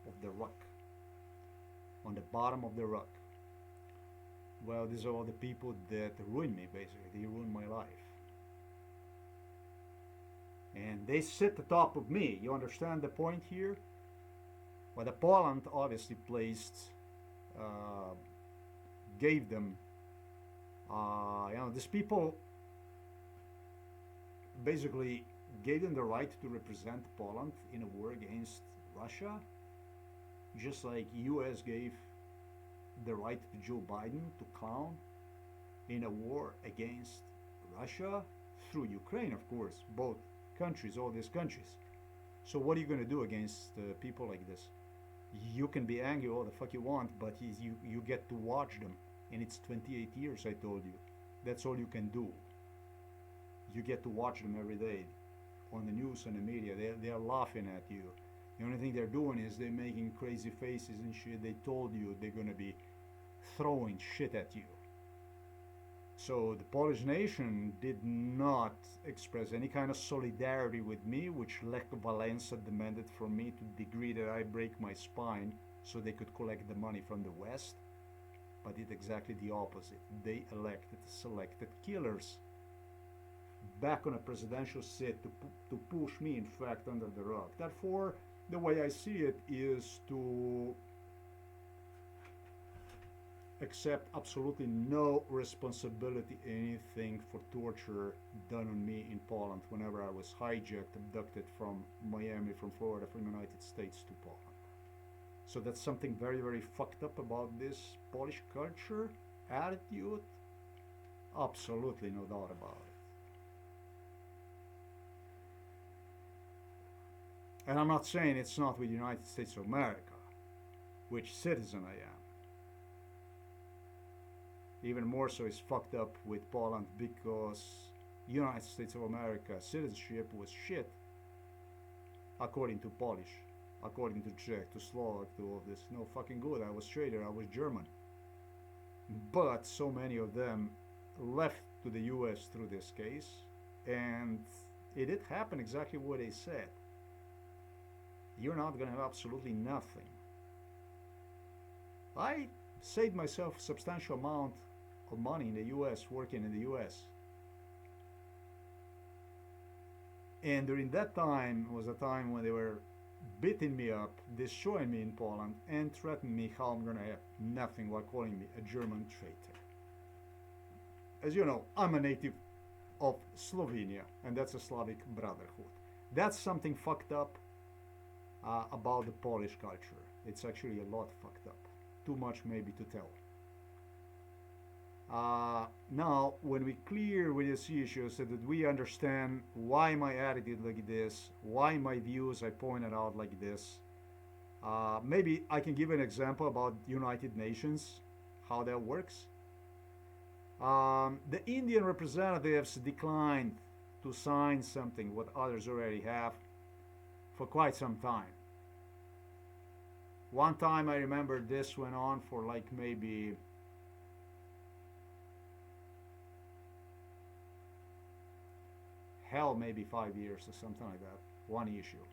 of the rock. On the bottom of the rock. Well, these are all the people that ruined me, basically. They ruined my life. And they sit atop of me. You understand the point here? Well, the Poland obviously placed, gave them, these people basically gave them the right to represent Poland in a war against Russia, just like US gave the right to Joe Biden to clown in a war against Russia through Ukraine, of course, both countries, all these countries. So what are you going to do against people like this? You can be angry all the fuck you want, but you get to watch them, and it's 28 years, I told you. That's all you can do. You get to watch them every day on the news and the media. They're laughing at you. The only thing they're doing is they're making crazy faces and shit. They told you they're gonna be throwing shit at you. So the Polish nation did not express any kind of solidarity with me, which Lech Walesa demanded from me to the degree that I break my spine so they could collect the money from the West, but did exactly the opposite. They selected killers back on a presidential seat to push me, in fact, under the rug. Therefore, the way I see it is to accept absolutely no responsibility, anything for torture done on me in Poland whenever I was hijacked, abducted from Miami, from Florida, from the United States to Poland. So that's something very, very fucked up about this Polish culture, attitude. Absolutely no doubt about it. And I'm not saying it's not with the United States of America, which citizen I am. Even more so is fucked up with Poland because United States of America citizenship was shit according to Polish, according to Czech, to Slovak, to all this. No fucking good. I was traitor, I was German. But so many of them left to the US through this case, and it did happen exactly what they said. You're not gonna have absolutely nothing. I saved myself a substantial amount of money in the US, working in the US. And during that time was a time when they were beating me up, destroying me in Poland, and threatening me how I'm gonna have nothing while calling me a German traitor. As you know, I'm a native of Slovenia, and that's a Slavic brotherhood. That's something fucked up about the Polish culture. It's actually a lot fucked up. Too much maybe to tell. Now, when we clear with these issues so that we understand why my attitude like this, why my views I pointed out like this, maybe I can give an example about United Nations, how that works. The Indian representatives declined to sign something what others already have for quite some time. One time I remember this went on for like maybe hell, maybe 5 years or something like that. One issue.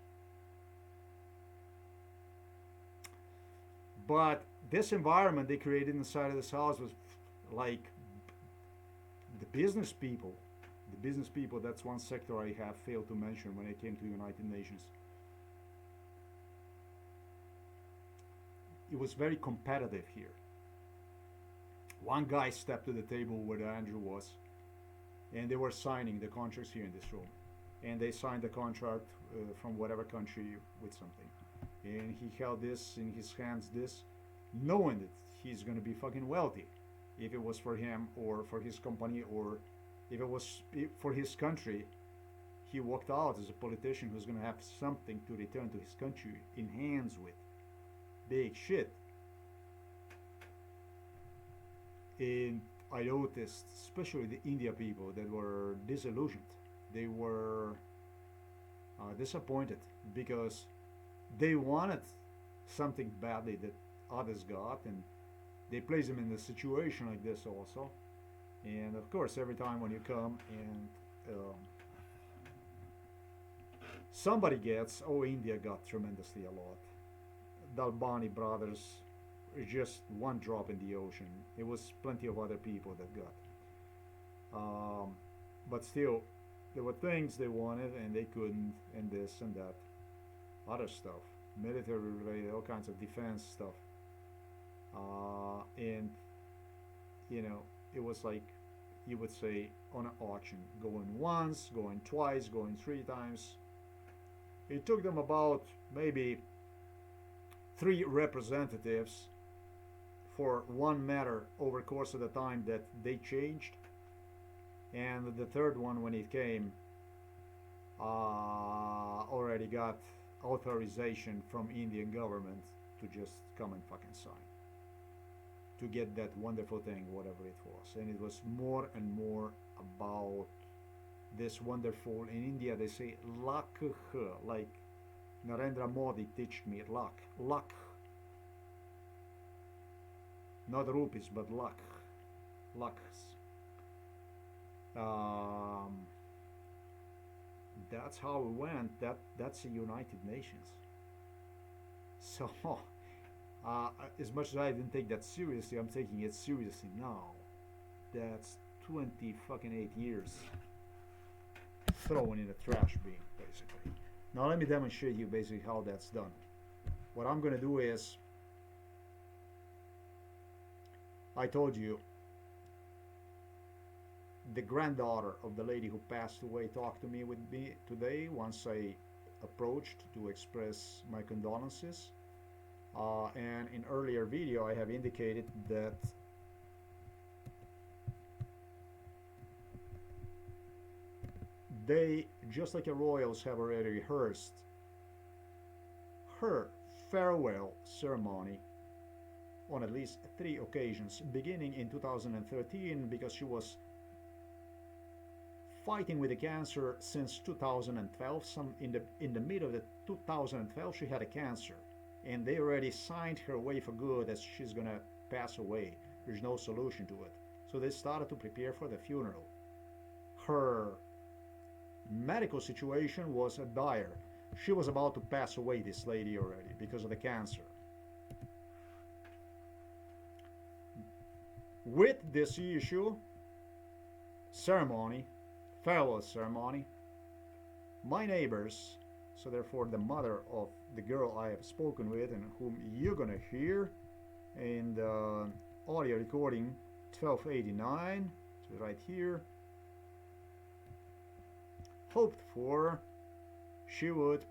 But this environment they created inside of this house was like the business people. The business people, that's one sector I have failed to mention when it came to United Nations. It was very competitive here. One guy stepped to the table where Andrew was, and they were signing the contracts here in this room. And they signed the contract from whatever country with something. And he held this in his hands, this, knowing that he's going to be fucking wealthy. If it was for him or for his company or if it was for his country, he walked out as a politician who's going to have something to return to his country in hands with. Big shit. And I noticed, especially the India people, that were disillusioned. They were disappointed because they wanted something badly that others got, and they place them in a situation like this also. And of course, every time when you come and somebody gets, oh, India got tremendously a lot. The Albani brothers, just one drop in the ocean. It was plenty of other people that got. But still, there were things they wanted and they couldn't, and this and that. Other stuff, military related, all kinds of defense stuff. And, you know, it was like, you would say, on an auction, going once, going twice, going 3 times. It took them about maybe 3 representatives for one matter over the course of the time that they changed, and the third one, when it came, already got authorization from Indian government to just come and fucking sign, to get that wonderful thing, whatever it was. And it was more and more about this wonderful, in India they say luck, like Narendra Modi teach me luck, not rupees but lucks. That's how it went. That's the United Nations. So as much as I didn't take that seriously, I'm taking it seriously now. That's 20 fucking 8 years thrown in a trash bin, basically. Now let me demonstrate you basically how that's done. What I'm gonna do is I told you the granddaughter of the lady who passed away talked to me with me today once I approached to express my condolences. And in earlier video I have indicated that they, just like the royals, have already rehearsed her farewell ceremony on at least 3 occasions, beginning in 2013 because she was fighting with the cancer since 2012. In the middle of the 2012 she had a cancer, and they already signed her away for good as she's gonna pass away. There's no solution to it, so they started to prepare for the funeral. Her medical situation was dire. She was about to pass away, this lady, already because of the cancer. With this issue, ceremony, farewell ceremony, my neighbors, so therefore the mother of the girl I have spoken with and whom you're gonna hear in the audio recording 1289, so right here, hoped for she would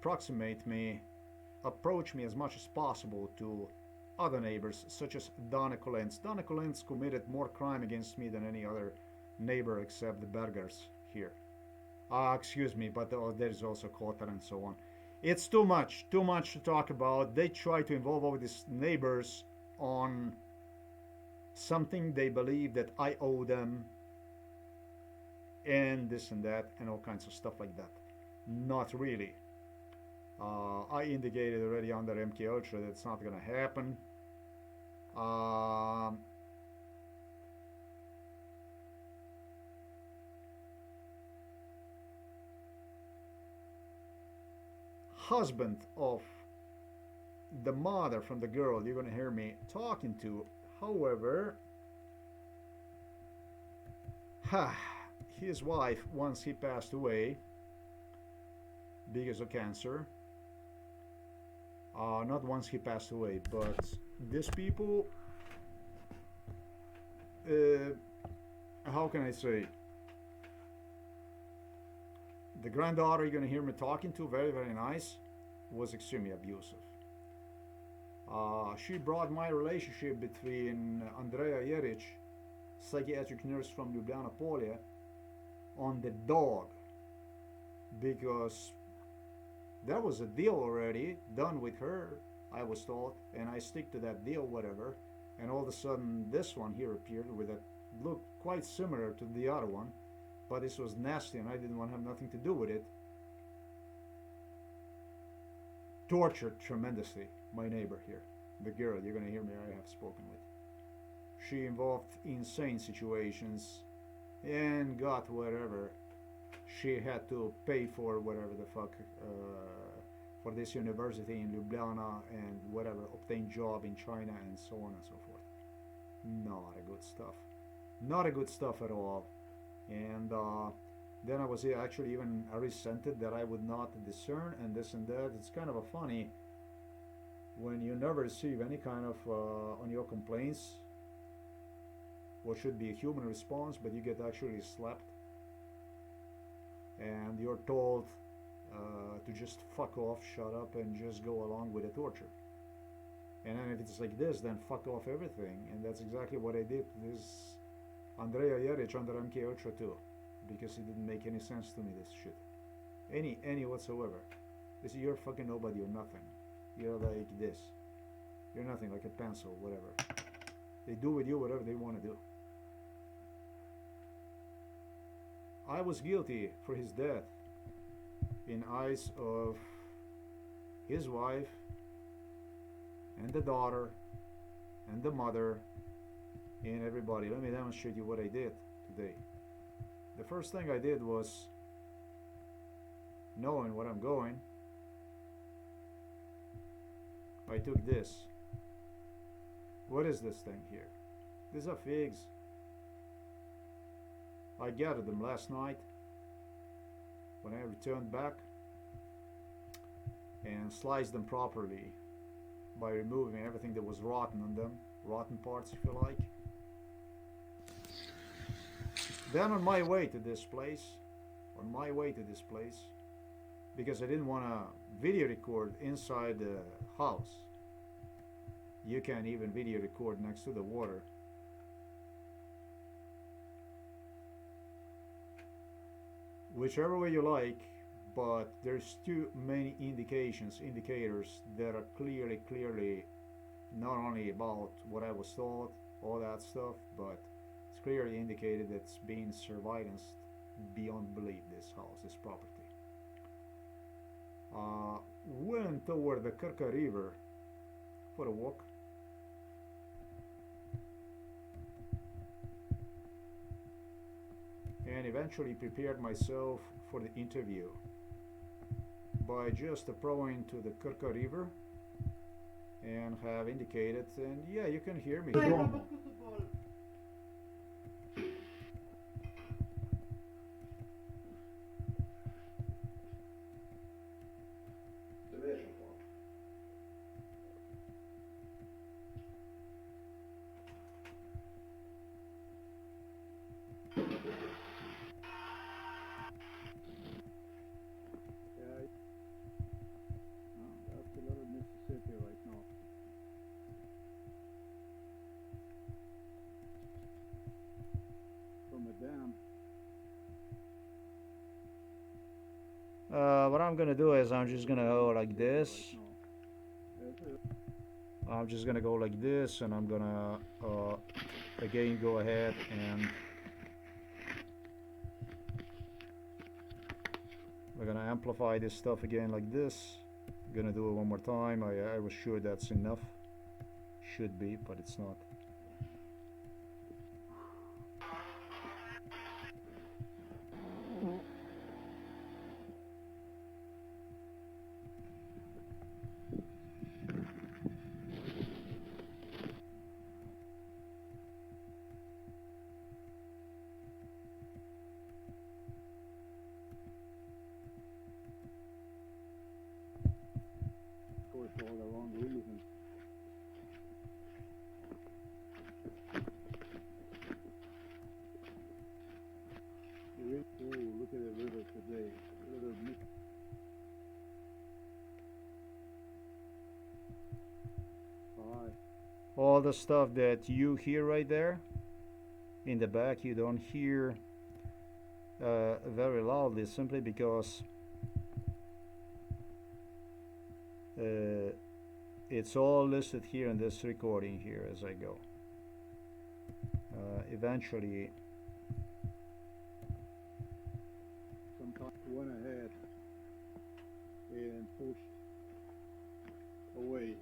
approach me as much as possible to other neighbors such as Donna Collins. Donna Collins committed more crime against me than any other neighbor except the Bergers here. Excuse me, but there's also Kotar and so on. It's too much to talk about. They try to involve all these neighbors on something they believe that I owe them, and this and that, and all kinds of stuff like that. Not really. I indicated already under MK Ultra that it's not gonna happen. Husband of the mother from the girl you're gonna hear me talking to, however, his wife, once he passed away because of cancer, not once he passed away, but these people, how can I say, the granddaughter you're gonna hear me talking to, very, very nice, was extremely abusive. She brought my relationship between Andrea Jeric, psychiatric nurse from Ljubljana Polje, on the dog, because there was a deal already done with her, I was told, and I stick to that deal, whatever, and all of a sudden this one here appeared with a look quite similar to the other one, but this was nasty and I didn't want to have nothing to do with it. Tortured tremendously my neighbor here, the girl you're gonna hear me I have spoken with. She involved insane situations and got whatever she had to pay for, whatever the fuck, for this university in Ljubljana and whatever, obtain job in China and so on and so forth. Not a good stuff. Not a good stuff at all. And then I was actually even resented that I would not discern and this and that. It's kind of a funny when you never receive any kind of on your complaints what should be a human response, but you get actually slapped and you're told to just fuck off, shut up, and just go along with the torture. And then if it's like this, then fuck off everything. And that's exactly what I did to this Andrea Jeric under MK Ultra too, because it didn't make any sense to me, this shit. Any whatsoever. This, you're fucking nobody or nothing. You're like this. You're nothing, like a pencil, whatever. They do with you whatever they want to do. I was guilty for his death in eyes of his wife and the daughter and the mother and everybody. Let me demonstrate you what I did today. The first thing I did was, knowing what I'm going, I took this. What is this thing here? These are figs. I gathered them last night when I returned back and sliced them properly by removing everything that was rotten on them, rotten parts if you like, Then on my way to this place, because I didn't want to video record inside the house. You can even video record next to the water. Whichever way you like, but there's too many indicators that are clearly not only about what I was told, all that stuff, but it's clearly indicated that it's being surveillanced beyond belief, this house, this property. Went toward the Kirka River for a walk. And eventually prepared myself for the interview by just approaching to the Kirka River and have indicated, and yeah, you can hear me. That's a little Mississippi right now. From a dam. What I'm gonna do is I'm just gonna go like this. I'm just gonna go like this, and I'm gonna again go ahead and we're gonna amplify this stuff again like this. I'm gonna do it one more time. I was sure that's enough. Should be, but it's not. For all the wrong reasons. Oh, look at the river today. All the stuff that you hear right there in the back, you don't hear very loudly, simply because it's all listed here in this recording here as I go. Eventually, sometimes went ahead and pushed away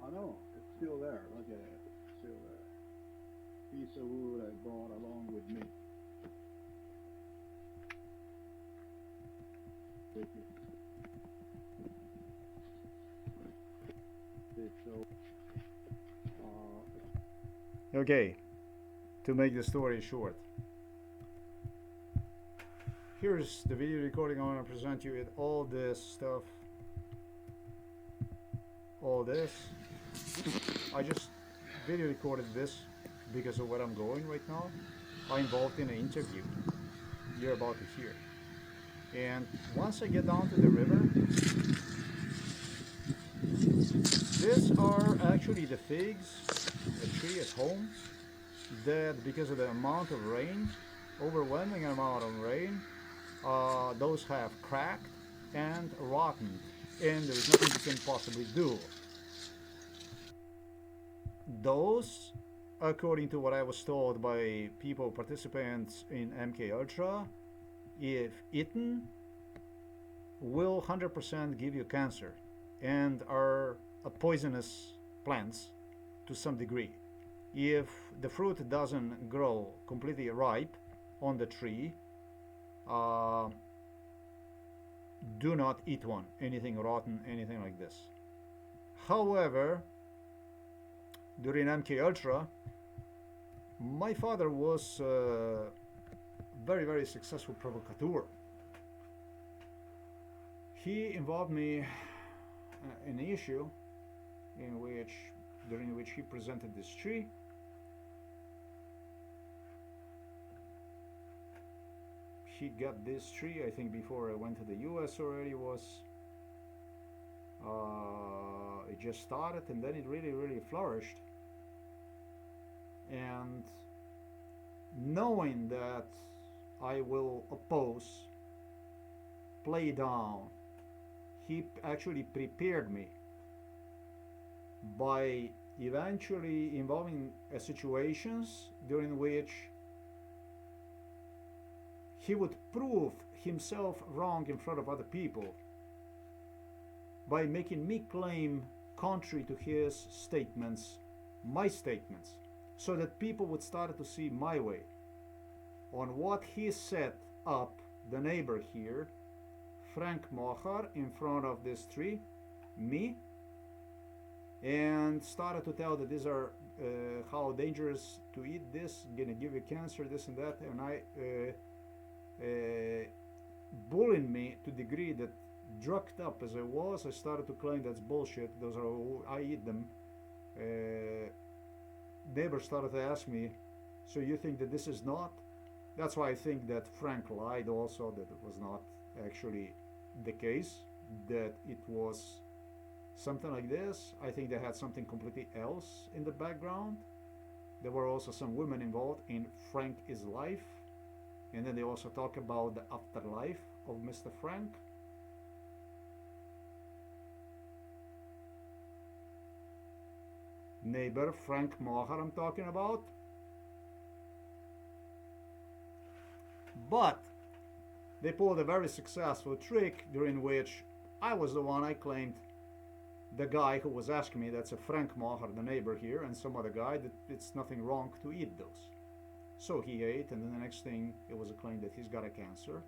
I know, it's still there, look at it, it's still there. Piece of wood I brought along with me. Thank you. okay, to make the story short, here's the video recording. I want to present you with all this stuff. All this. I just video recorded this because of where I'm going right now. I'm involved in an interview you're about to hear. And once I get down to the river, these are actually the figs, a tree at home, that because of the amount of rain, overwhelming amount of rain, those have cracked and rotten, and there's nothing you can possibly do. Those, according to what I was told by people participants in MK Ultra, if eaten, will 100% give you cancer and are poisonous plants to some degree. If the fruit doesn't grow completely ripe on the tree, do not eat one, anything rotten, anything like this. However, during MK Ultra, my father was a very successful provocateur. He involved me in an issue during which he presented this tree, he got this tree, I think before I went to the US already was, it just started and then it really flourished. And knowing that I will oppose, play down, he actually prepared me by eventually involving situations during which he would prove himself wrong in front of other people by making me claim contrary to his statements, my statements, so that people would start to see my way on what he set up. The neighbor here, Frank Mohar, in front of this tree, me, and started to tell that these are how dangerous to eat this, gonna give you cancer, this and that, and bullying me to the degree that, drugged up as I was, I started to claim that's bullshit. Those are, I eat them. Neighbors started to ask me, so you think that this is not? That's why I think that Frank lied also, that it was not actually the case, that it was something like this. I think they had something completely else in the background. There were also some women involved in Frank is life, and then they also talk about the afterlife of Mr. Frank. Neighbor Frank Mohar I'm talking about. But they pulled a very successful trick during which I was the one, I claimed the guy who was asking me, that's a Frank Mohar, the neighbor here, and some other guy, that it's nothing wrong to eat those. So he ate, and then the next thing, it was a claim that he's got a cancer,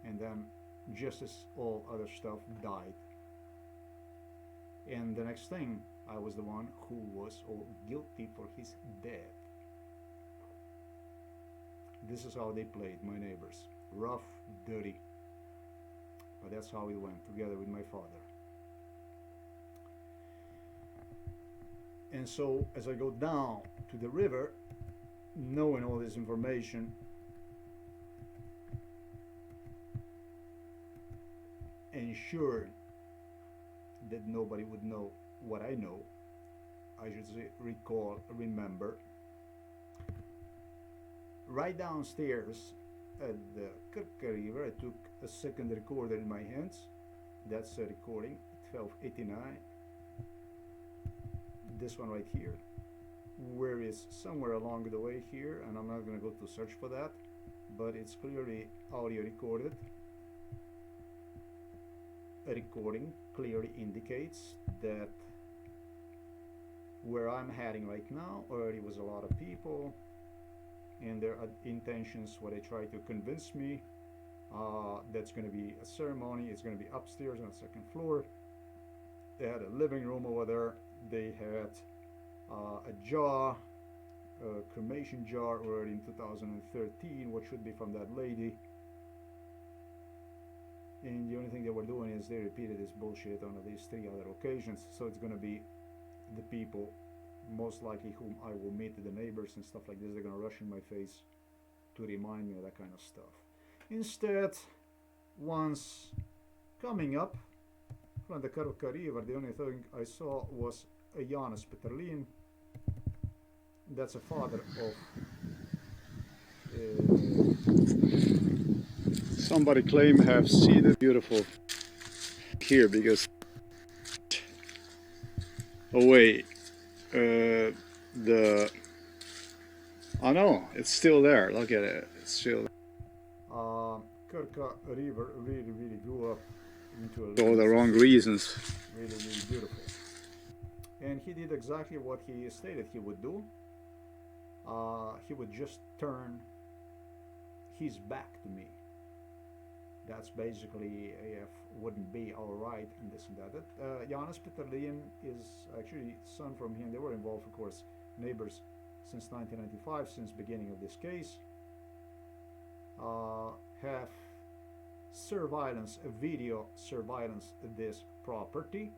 and then just as all other stuff, died. And the next thing, I was the one who was all guilty for his death. This is how they played, my neighbors. Rough, dirty. But that's how it went, together with my father. And so, as I go down to the river, knowing all this information, ensured that nobody would know what I know, I should say, remember, right downstairs at the Kirka River, I took a second recorder in my hands. That's a recording, 1289. This one right here, where is somewhere along the way here, and I'm not going to go to search for that, but it's clearly audio recorded. A recording clearly indicates that where I'm heading right now already was a lot of people, and their intentions, what they try to convince me, that's going to be a ceremony. It's going to be upstairs on the second floor. They had a living room over there. They had a jar, a cremation jar already in 2013, what should be from that lady. And the only thing they were doing is they repeated this bullshit on at least 3 other occasions. So it's going to be the people, most likely whom I will meet, the neighbors and stuff like this. They're going to rush in my face to remind me of that kind of stuff. Instead, once coming up from the Karolka River, the only thing I saw was a Janis Peterlin. That's a father of somebody claim have seen it beautiful here, because away the oh no, it's still there. Look at it, it's still there. Kirka River really grew up into a all the wrong reasons. Really beautiful. And he did exactly what he stated he would do. He would just turn his back to me. That's basically if wouldn't be all right and this and that. Janis Peterlin is actually son from him. They were involved, of course, neighbors since 1995, since beginning of this case. Have surveillance, video surveillance this property.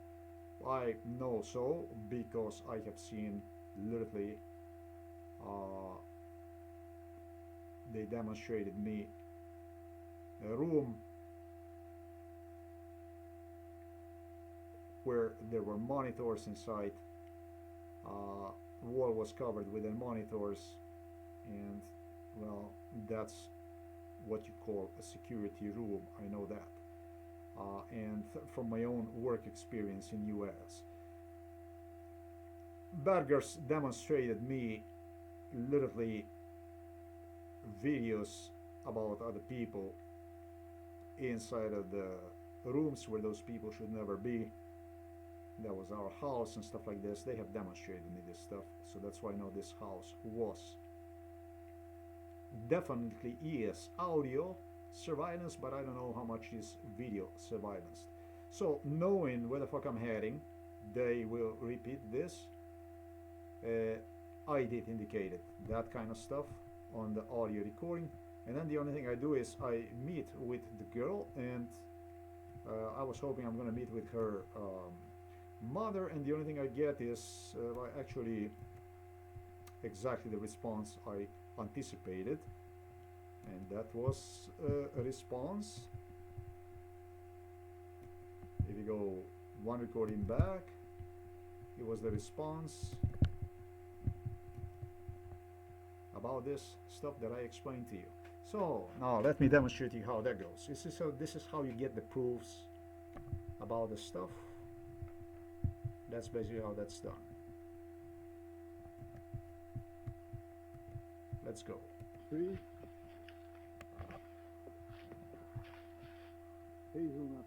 I know so because I have seen literally they demonstrated me a room where there were monitors inside. Wall was covered with the monitors, and well, that's what you call a security room. I know that, and from my own work experience in U.S., Bergers demonstrated me literally videos about other people inside of the rooms where those people should never be. That was our house and stuff like this. They have demonstrated me this stuff, so that's why I know this house was definitely is audio surveillance, but I don't know how much is video surveillance. So knowing where the fuck I'm heading, they will repeat this. I did indicate it, that kind of stuff on the audio recording, and then the only thing I do is I meet with the girl, and I was hoping I'm gonna meet with her mother, and the only thing I get is actually exactly the response I anticipated, and that was a response. If you go one recording back, it was the response about this stuff that I explained to you. So now let me demonstrate to you how that goes. This is how you get the proofs about the stuff. That's basically how that's done. Let's go. See? Hazelnut.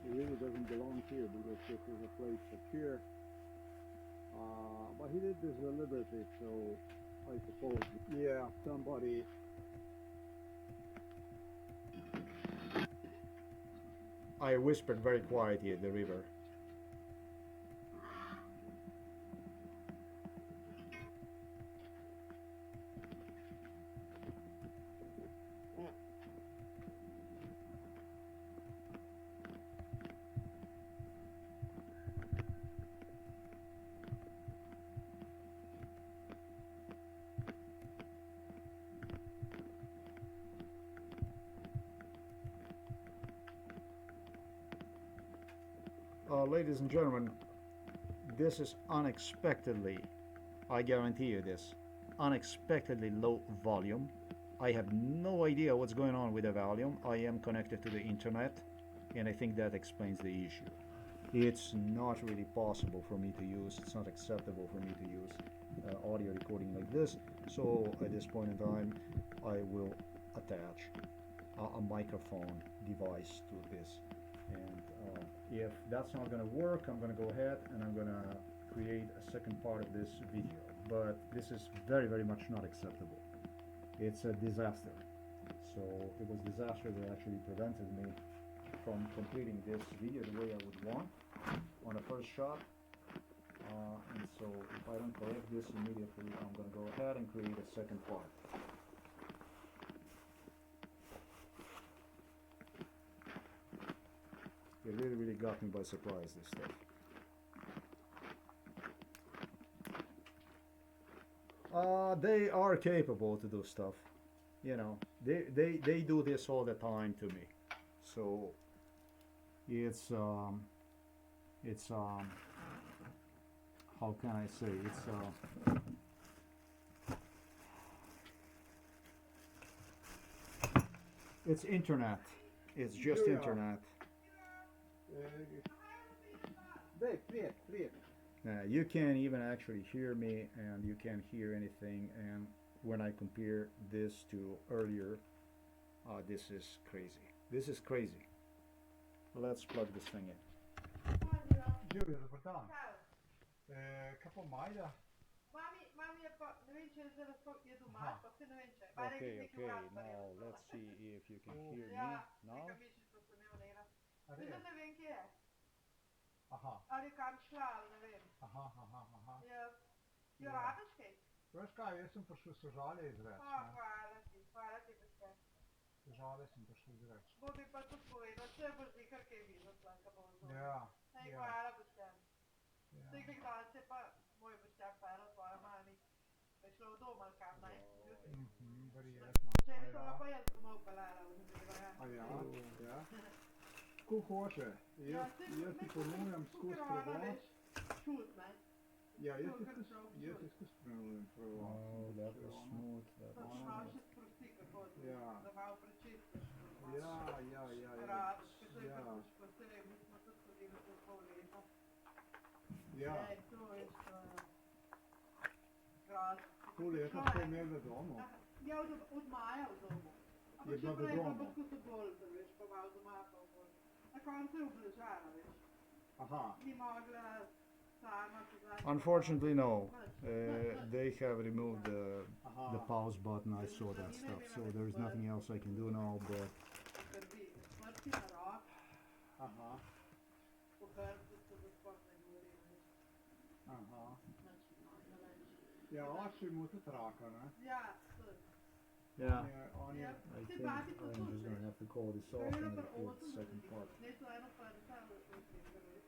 It really doesn't belong here because this is a place for cheer. But he did this deliberately, so I suppose, yeah, somebody. I whispered very quietly at the river. Ladies and gentlemen, this is unexpectedly, I guarantee you this, unexpectedly low volume. I have no idea what's going on with the volume. I am connected to the internet, and I think that explains the issue. It's not really possible for me to use, it's not acceptable for me to use audio recording like this. So at this point in time, I will attach a microphone device to this. And if that's not going to work, I'm going to go ahead and I'm going to create a second part of this video. But this is very, very much not acceptable. It's a disaster. So it was disaster that actually prevented me from completing this video the way I would want on the first shot. And so if I don't correct this immediately, I'm going to go ahead and create a second part. It really, really got me by surprise, this stuff. They are capable to do stuff. You know, they do this all the time to me. So it's how can I say, it's internet. It's just internet. You can't even actually hear me, and you can't hear anything. And when I compare this to earlier, this is crazy. This is crazy. Let's plug this thing in. Giulio, dobar dan. Kako Majda? Mami je pa, ne vem, če je zdaj lahko je doma, pa se ne vem če. Okay, now let's see if you can hear me now. Neka mišica se ne vnela. Zdaj ne vem, kje je. Aha. Ali kam šla, ali ne vem. Aha. Jo rabiš kaj? Veš kaj, jaz sem prišel sožalje izreč. Hvala ti, Boštjan. Sožalje sem prišel izreč. Bo bi pa tudi povedal, če boš zikar kaj videl, slanka bo vzor. Ja. Hvala, Boštjan. Zdaj, kaj danes je pa moj Boštjan pera tvoja mami. Pa je šla v dom ali kam naj. Verjetno. Če je to pa jaz domov. Ko hoče. Ja, Jaz ti ponujam skozi prevoz. Čut, ne? Ja, To, kar se jaz ti skozi ponujam prevoz. Oh, that was smooth. That To was še malo smooth. še sprosti, kako Ja. da malo prečistiš. Ja. Rabiš, ker to je Ja. kot športele, mi smo tudi hodili po pol leta. Ja. Ej, to je grozno. Pol leta ste imeli v domu. Ja, od maja v domu. A Je pa še bila v prej, pa domu? tako so bolj, veš, pa malo doma, pa bolj. Na koncu je obležala, veš. Aha. Ni mogla sama pozvati. Unfortunately, no. They have removed Aha. the pause button. I saw that stuff. So there's nothing else I can do now. But Skrbi, smrti na rok, Aha. po hrbtu se do sploh ne govori, veš. Aha. Nič, no, ne več. Ja, oče ima tudi raka, ne? Ja, to je. yeah, On je, I think I'm just gonna have to call this off and record the second part. Ne, to eno pa je stalo, to je veš.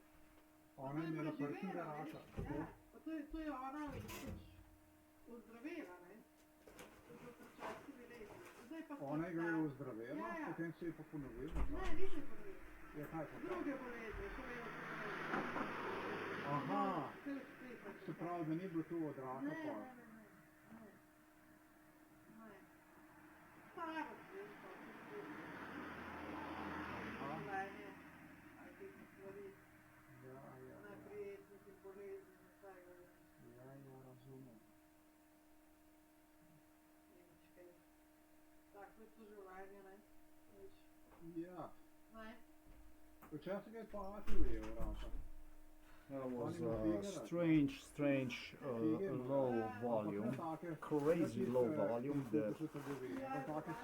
ona je imela prstnega raka. Kako? Ja, pa to je ona ozdravela, ne? To je bilo pred častimi leti. Zdaj pa Ona je spet ga ta- ozdravela, Ja, ja. potem se je pa ponovila. Ne, ni se ponovila. Ja, kaj pa? Druge bolezni, to je Aha. To je spet. Se pravi, da ni bilo to od raka Ne, pa. ne. Starost, veš, pa tudi. Aha. Življenje, ali te stvari, Ja, neprijetnih in bolezni, in vsega, veš. Ja, razumem. Nič kaj. Tako je to življenje, ne? Veš, Ja. ne? Včasih je pa ati ujel raka. That was Funny strange low volume, crazy low volume that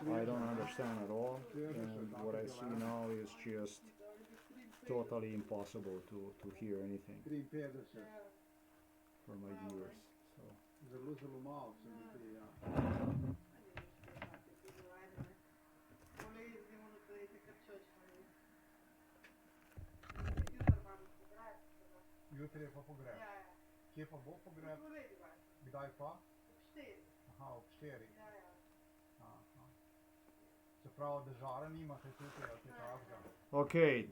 I don't understand at all. And what I see now is just totally impossible to hear anything 53. for my viewers. So Zelo, zelo malo se mi zdi, ja. Bolezni, ono tretje, kar češ, ne? Jutri imamo pogreb, tako Jutri je pa pogreb. da. Ja, ja. Kje pa bo pogreb? Poleti vas. Kdaj pa? Ob 4. Aha, ob 4. Ja, ja. Aha. Se pravi, da žara nimate tukaj, ali kaj takega? okay,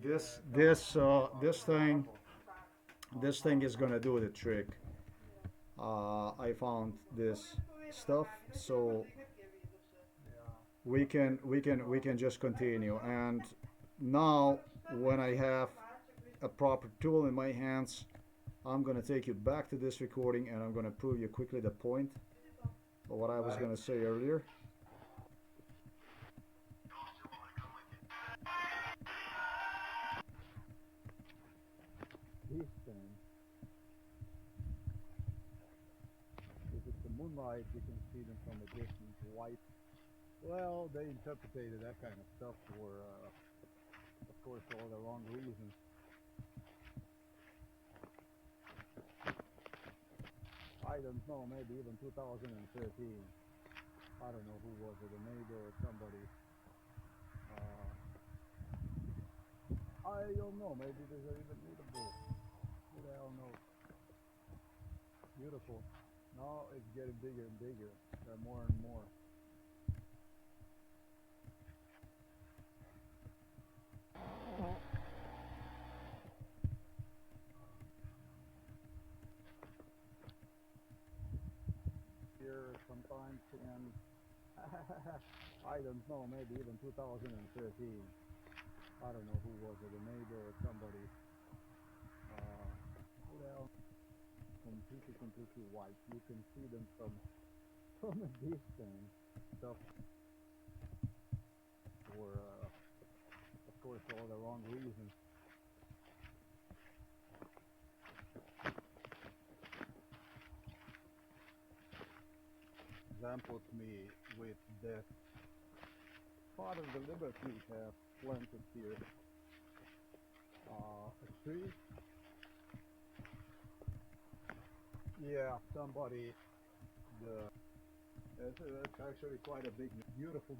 this thing is gonna do the trick. I found this stuff, so Ja. we can just continue. And now, when I have a proper tool in my hands, I'm gonna take you back to this recording, and I'm gonna prove you quickly the point of what I was gonna say earlier. This thing, if it's the moonlight, you can see them from a distance, white. Well, they interpreted that kind of stuff for, of course, all the wrong reasons. I don't know, maybe even 2013. I don't know who was it, a neighbor or somebody. I don't know, maybe these are even mutable. Who the hell knows? Beautiful. Now it's getting bigger and bigger. There are more and more. Here sometimes and I don't know, maybe even 2013. I don't know who was it, a neighbor or somebody. Who the hell? Completely white. You can see them from a distance. Stuff for, of course, all the wrong reasons. Examples me with the part of the Liberty have planted here a tree. Yeah, somebody. That's actually quite a big, beautiful.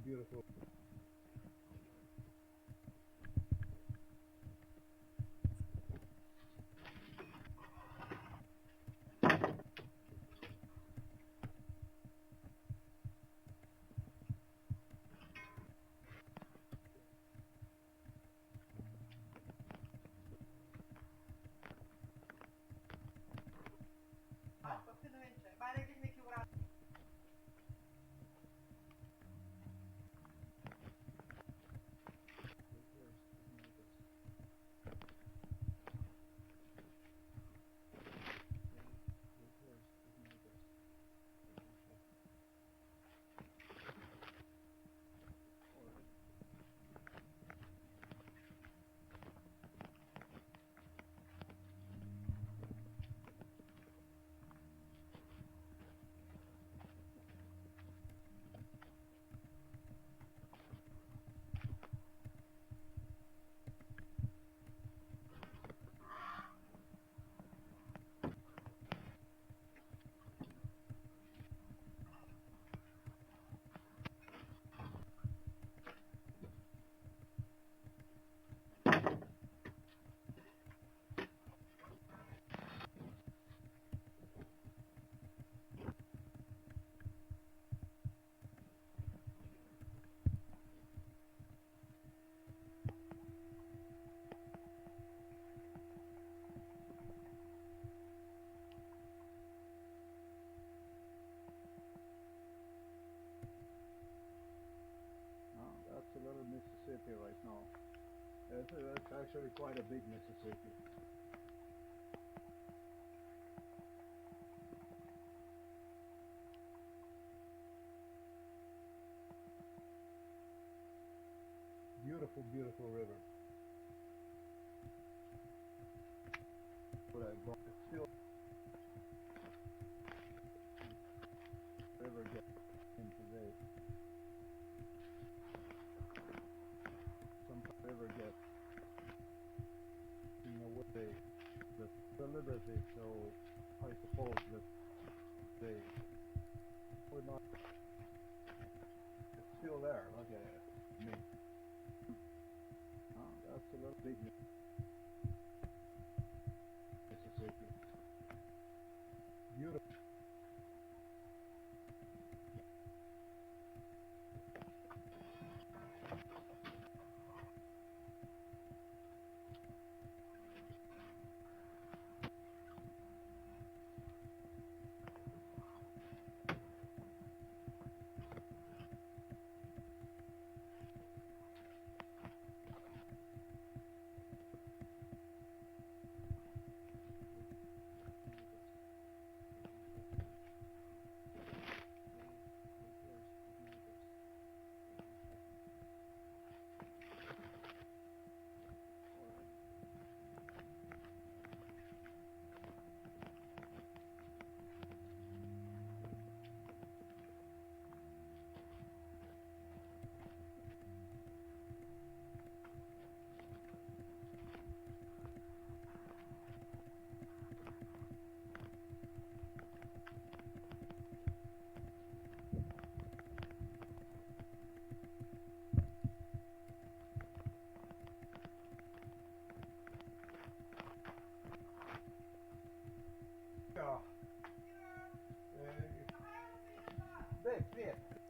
Mississippi right now. It's actually quite a big Mississippi. Beautiful, beautiful river. But it's still river gets in today. Some river gets in a way the liberty, so I suppose that they would not. It's still there. Look at it. I mean, that's a little big Mississippi. Beautiful.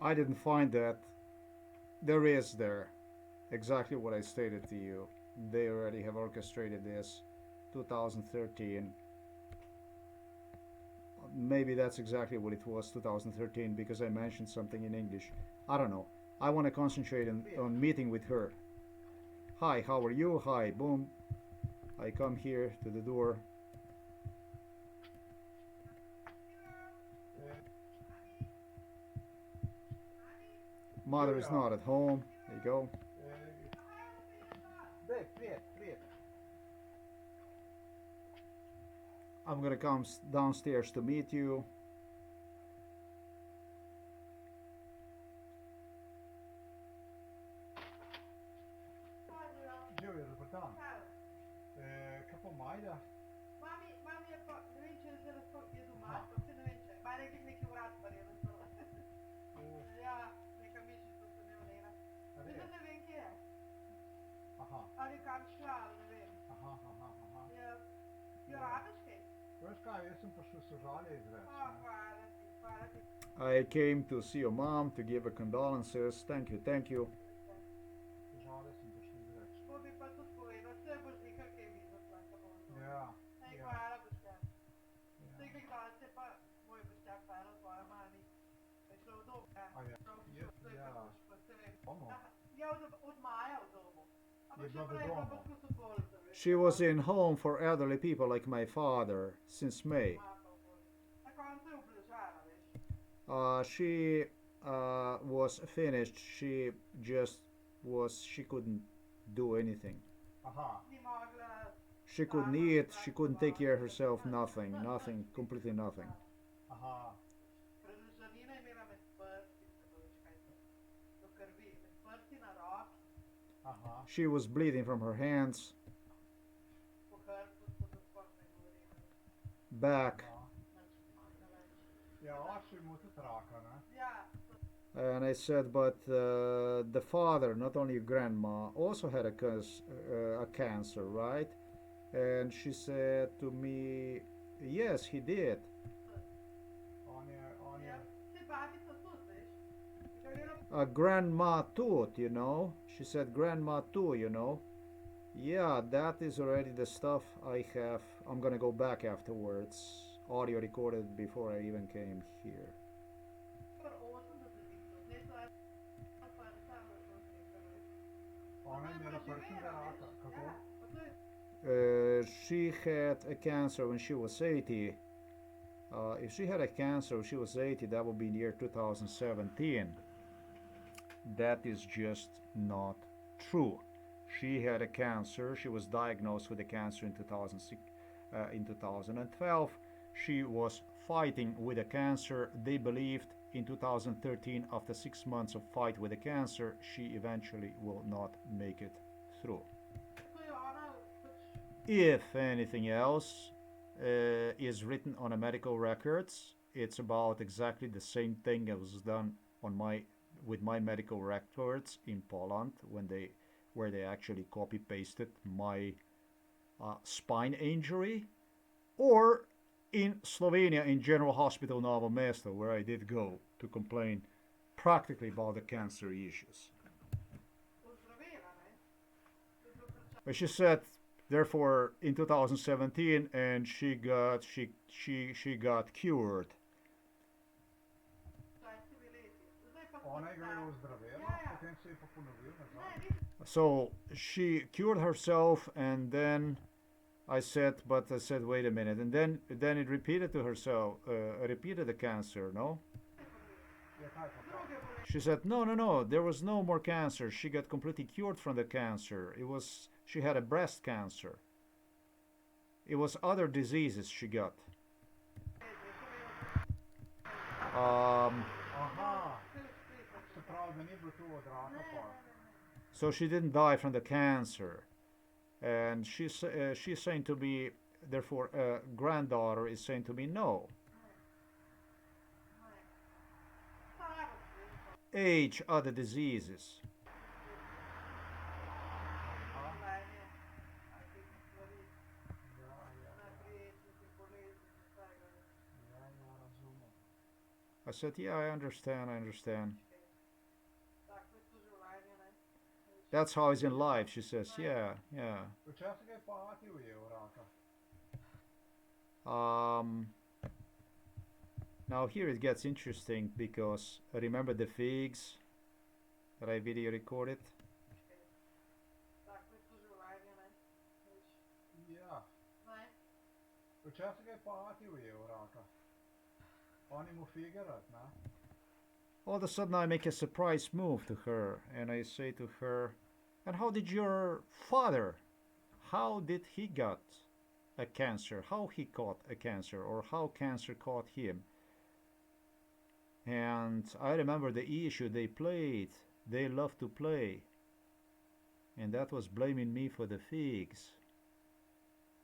I didn't find that. There is there. Exactly what I stated to you. They already have orchestrated this. 2013. Maybe that's exactly what it was, 2013, because I mentioned something in English. I don't know. I want to concentrate on meeting with her. Hi, how are you? Hi, boom. I come here to the door. Mother is not at home. There you go. I'm gonna come downstairs to meet you. Giulio, dobar dan. Kako majda? Mam je pa, ne vem, če je zdaj lahko jedu masko, vse ne vem, če. Ma nekaj neki vrat verjetno celo. Ja, neka mišica se ne vnela. Zdaj ne vem, kje je. Aha. Ali kam šla, ali ne vem. Aha. Ja. Jo rabiš kaj? Veš kaj, jaz sem prišel sožalje izreči. Hvala ti. I came to see your mom to give her condolences. Thank you, thank you. Sožalje sem prišel izreči. To bi pa tudi povedal, vse boš nekaj kaj videl, tako bo to. Ja. Hvala, Boštjan. Zdaj, kaj dal se pa, moj Boštjan, hvala tvoja mami. Je šla v dom, ja. A ja. Ono? Ja, od maja v domu. Je bila v domu? She was in home for elderly people like my father since May. She was finished. She just was, she couldn't do anything. Aha. She couldn't eat, she couldn't take care of herself, nothing, completely nothing. Aha. Aha. She was bleeding from her hands, back, Ja, oči mu tudi raka, ne? and I said, but the father, not only your grandma, also had a cancer, right? And she said to me, yes, he did. On je... Grandma too, you know. She said, grandma too, you know. Yeah, that is already the stuff I have. I'm gonna go back afterwards. Audio recorded before I even came here. Ona imela prstnega raka. Kako? She had a cancer when she was 80. If she had a cancer when she was 80, that would be in the year 2017. That is just not true. She had a cancer. She was diagnosed with a cancer in 2006, in 2012. She was fighting with a cancer. They believed in 2013, after 6 months of fight with the cancer, she eventually will not make it through. If anything else is written on a medical records, it's about exactly the same thing that was done on with my medical records in Poland where they actually copy pasted my spine injury, or in Slovenia in General Hospital Novo Mesto, where I did go to complain practically about the cancer issues. But she said, therefore, in 2017, and she got cured. So she cured herself, and then I said, wait a minute, and then it repeated to herself, repeated the cancer, no? She said, no, there was no more cancer. She got completely cured from the cancer. She had a breast cancer. It was other diseases she got. So she didn't die from the cancer. And she's saying to me, therefore, granddaughter is saying to me, no. Age, other diseases. I said, yeah, I understand. That's how it's in life, she says, yeah. Now here it gets interesting, because remember the figs that I video recorded? Yeah. Včasih je pati ujel raka. Oni mu figurat, ne? All of a sudden I make a surprise move to her, and I say to her, and how did your father, how did he got a cancer? How he caught a cancer, or how cancer caught him? And I remember the issue they played, they loved to play, and that was blaming me for the figs.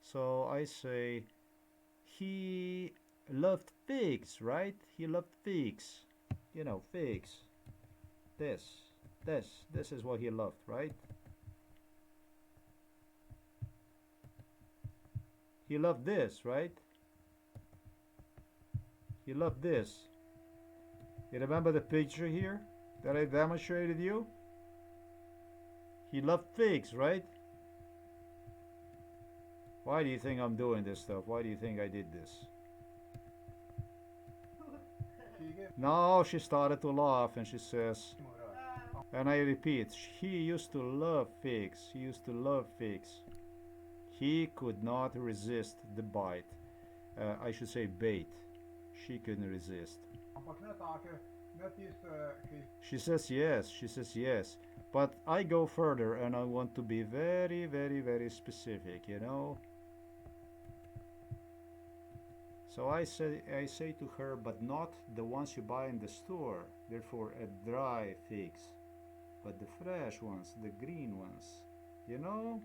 So I say, he loved figs, right? He loved figs. You know, figs. This is what he loved, right? He loved this, right? He loved this. You remember the picture here that I demonstrated you? He loved figs, right? Why do you think I'm doing this stuff? Why do you think I did this? Now she started to laugh, and she says, and I repeat, he used to love figs. He used to love figs. He could not resist the bite. I should say bait. She couldn't resist. She says yes. She says yes. But I go further, and I want to be very, very, very specific, you know. So I say to her, but not the ones you buy in the store, therefore a dry figs, but the fresh ones, the green ones, you know?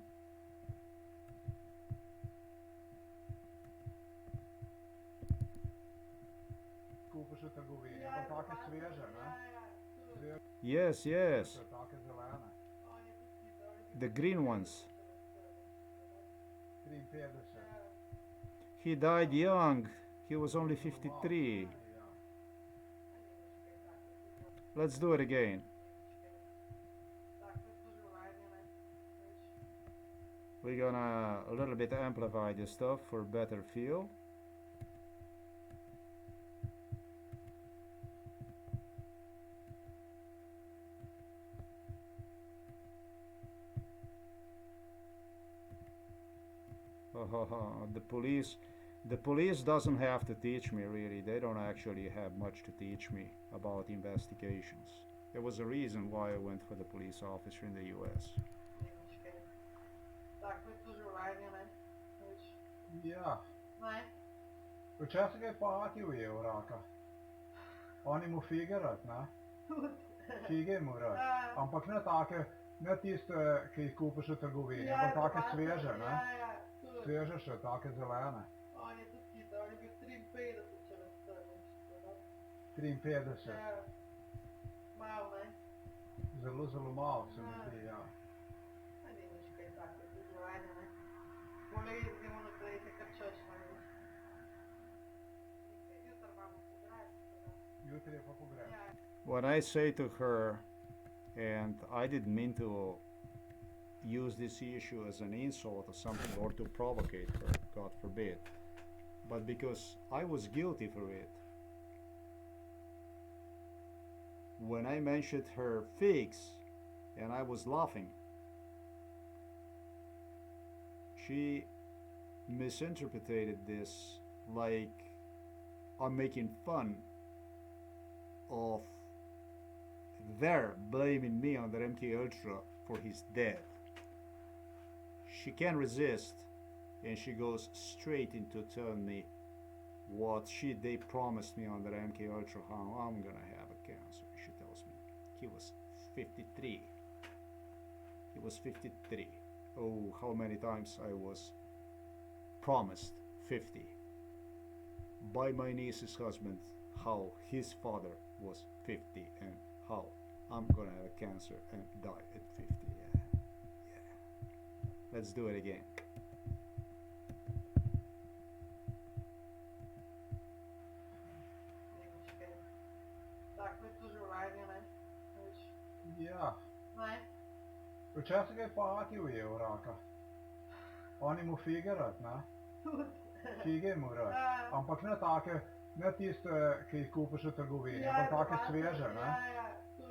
Yes, yes. The green ones. He died young. He was only 53. Let's do it again. We're gonna a little bit amplify this stuff for better feel. The police doesn't have to teach me really. They don't actually have much to teach me about investigations. There was a reason why I went for the police officer in the U.S. Так, ви дуже лайні, не? Ja, Не? včasih je platil je uraka. Oni mu fige rad, ne? Fige mu rad. Ampak ne take, ne tiste, ki jih kupiš v trgovini, ampak take sveže, ne? Sveže še, take zelene. On je tudi kita, on je bil 53, če vas strnem. 53. Malo, ne? Zelo, zelo malo se mi zdi, ja. Ne vem, kaj tako, дуже лайні, не? Може, їздимо на третє карчошно. Jutro imamo pogrešno. Jutri je pa pogreb. Ja. When I say to her, and I didn't mean to use this issue as an insult or something or to provocate her, God forbid, but because I was guilty for it. When I mentioned her figs and I was laughing, she misinterpreted this like I'm making fun of their blaming me on the MK Ultra for his death. She can't resist and she goes straight into telling me what they promised me on the MK Ultra, how I'm gonna have a cancer. She tells me he was 53. He was 53. Oh, how many times I was promised 50 by my niece's husband, how his father was 50 and how I'm gonna have a cancer and die at 50. Yeah. Let's do it again. Так, ви дуже лайні, не? Ja, Не? včasih je platil je uraka. Oni mu fige rad, ne? Fige mu rad. Ampak ne take, ne tiste, ki jih kupiš v trgovini, ampak take sveže, ne?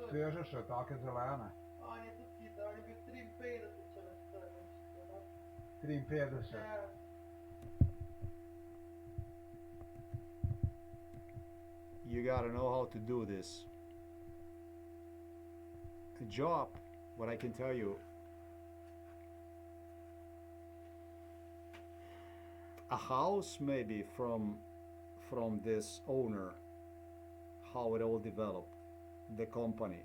Sveže še, take zelene. On je tudi kita, on je bil 53, če vas strnem. 53. You gotta know how to do this. A job, what I can tell you, a house maybe from this owner, how it all developed, the company.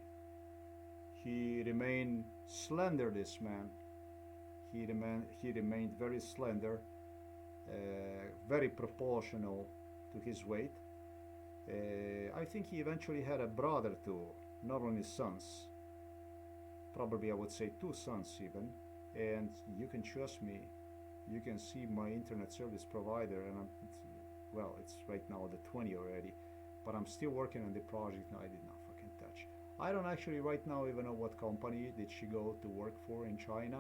He remained slender, this man. He remained very slender, very proportional to his weight. I think he eventually had a brother too, not only sons. Probably I would say 2 sons even. And you can trust me, you can see my internet service provider, and it's right now the 20 already, but I'm still working on the project. No, I did not fucking touch. I don't actually right now even know what company did she go to work for in China.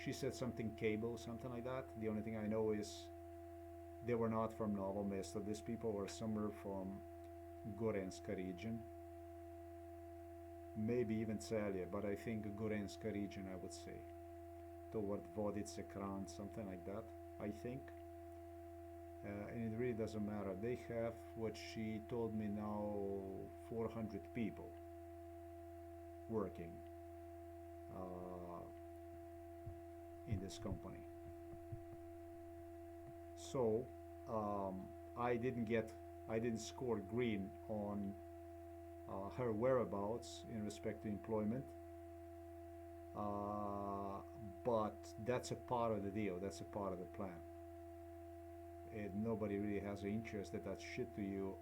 She said something cable, something like that. The only thing I know is they were not from Novo Mesto. These people were somewhere from Gorenska region. Maybe even Celje, but I think Gorenska region, I would say. Toward Vodice, Kran, something like that, I think. And it really doesn't matter. They have, what she told me now, 400 people working in this company. So I didn't score green on her whereabouts in respect to employment, but that's a part of the deal, that's a part of the plan. And nobody really has an interest that shit to you,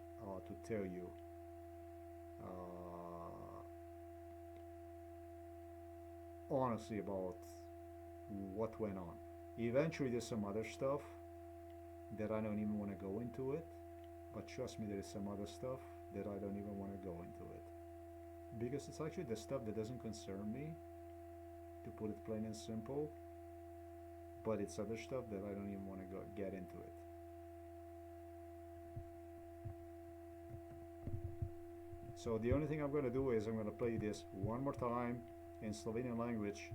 to tell you honestly about what went on. Eventually there's some other stuff that I don't even want to go into it, but trust me, there is some other stuff that I don't even want to go into it, because it's actually the stuff that doesn't concern me, to put it plain and simple, but it's other stuff that I don't even want to get into it. So the only thing I'm going to do is I'm going to play this one more time in Slovenian language,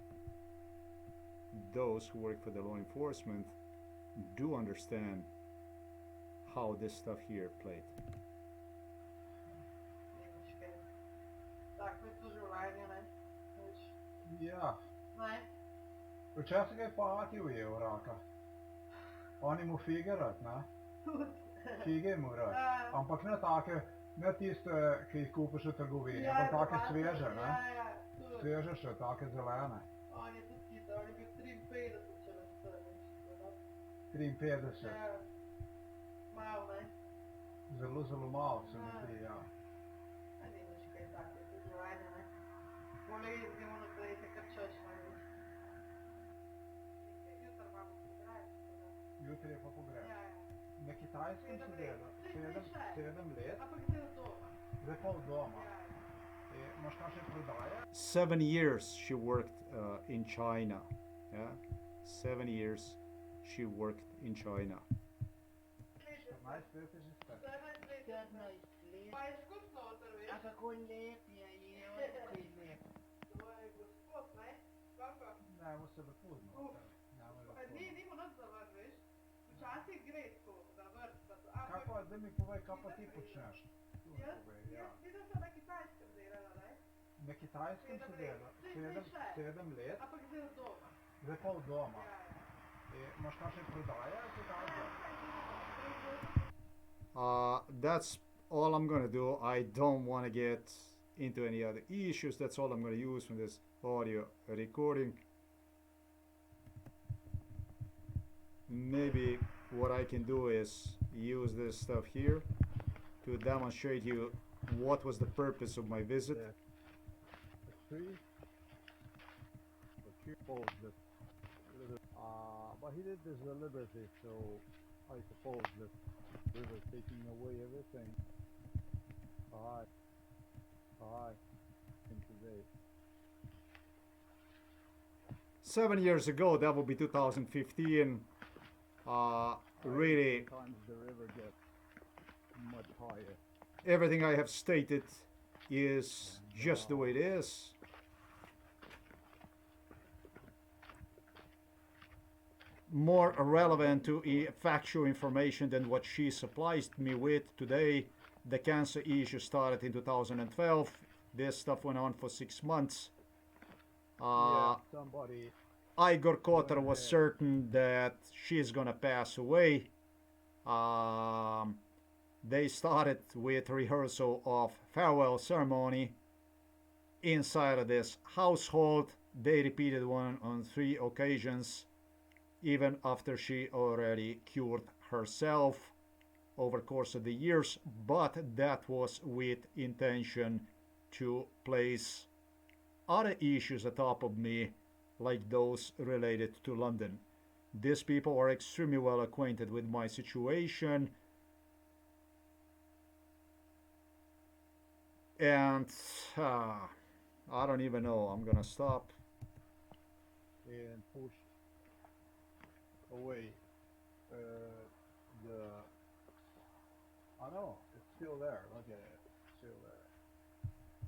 those who work for the law enforcement do understand how this stuff here played. Так, ми дуже лайні, не? Ja, Не? včasih je pati ujel raka. Oni mu fige rad, ne? Fige mu rad. Ampak ne take, ne tiste, ki jih kupiš v trgovini, ampak take sveže, ne? Ja, tudi. Sveže še, take zelene. On je tudi hiter, on je bil 53, če ne strniš. 53. Ja. Malo, ne? Zelo, zelo malo se mi zdi, ja. A ni nič kaj take, tudi lajne, ne? Bolej gremo naprej, te kar češ, ne? Jutro imamo pogreb. Jutri je pa pogreb. Ja, ja. Na Kitajskem si delal 7 let, Ampak zdaj od doma. zdaj pa od doma. Ja, ja. Imaš kakšne prodaje? 7 years she worked in China. Yeah, 7 years she worked in China. 14 let je že star. 14 let. 15 let. Pa je skozi noter, veš? A kako lep je, kaj lep. To je gospod, ne? Kako? Ne, mu se lepo znotraj. Pa ni mu nič zavrt, veš? Včasih gre tako, zavrt, pa to. Kaj pa, da mi povej, kaj pa ti počneš? Tu mi Jaz, povej, ja. jaz vidim se na Kitajskem delala, ne? Na Kitajskem si delal 7 let, Ampak zdaj od doma. zdaj pa od doma. Ja, ja. Imaš kakšne prodaje? Kitajske? That's all I'm gonna do. I don't want to get into any other issues. That's all I'm gonna use from this audio recording. Maybe what I can do is use this stuff here to demonstrate you what was the purpose of my visit. Yeah. A tree. A tree folds it. But he did this deliberately, so I suppose that we were taking away everything. Alright. In today. 7 years ago, that would be 2015. Really, Sometimes the river gets much higher. everything I have stated is just the way it is. More relevant to factual information than what she supplies me with today. The cancer issue started in 2012. This stuff went on for 6 months. Somebody. Igor Kotar was certain that she's gonna pass away. They started with rehearsal of farewell ceremony inside of this household. They repeated one on 3 occasions, even after she already cured herself over the course of the years, but that was with intention to place other issues atop of me, like those related to London. These people are extremely well acquainted with my situation, and I don't even know. I'm gonna stop. And push away I know, it's still there, look at it, still there.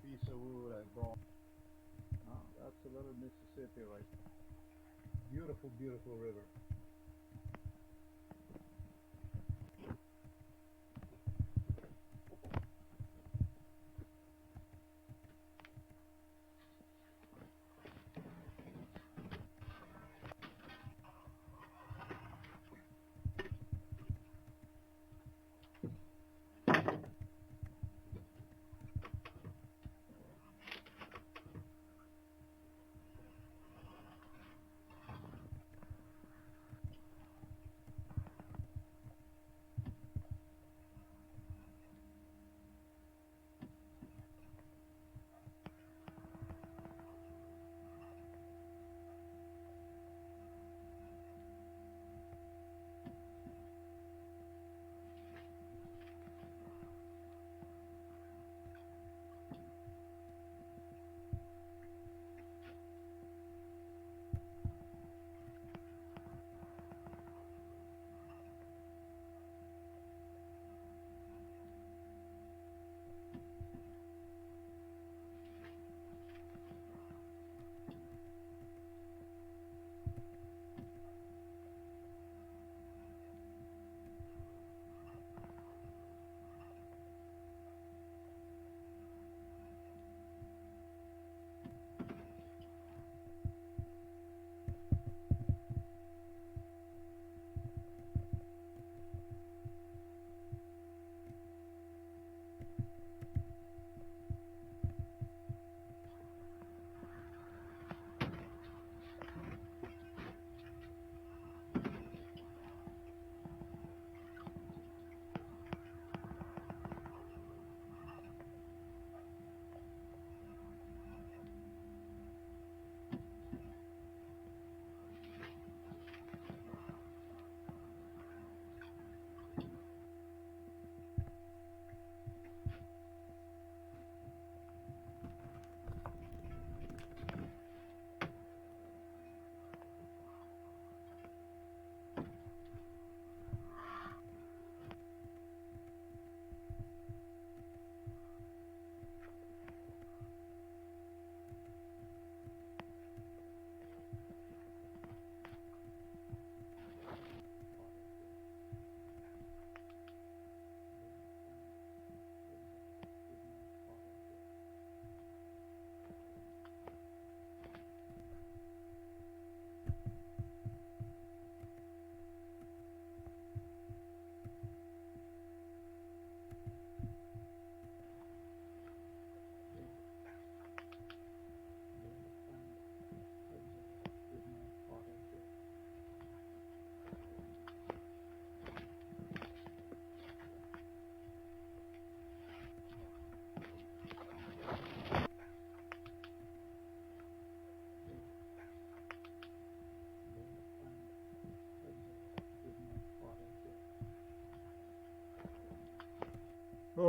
Piece of wood I brought. Oh, that's a little Mississippi right there. Beautiful, beautiful river.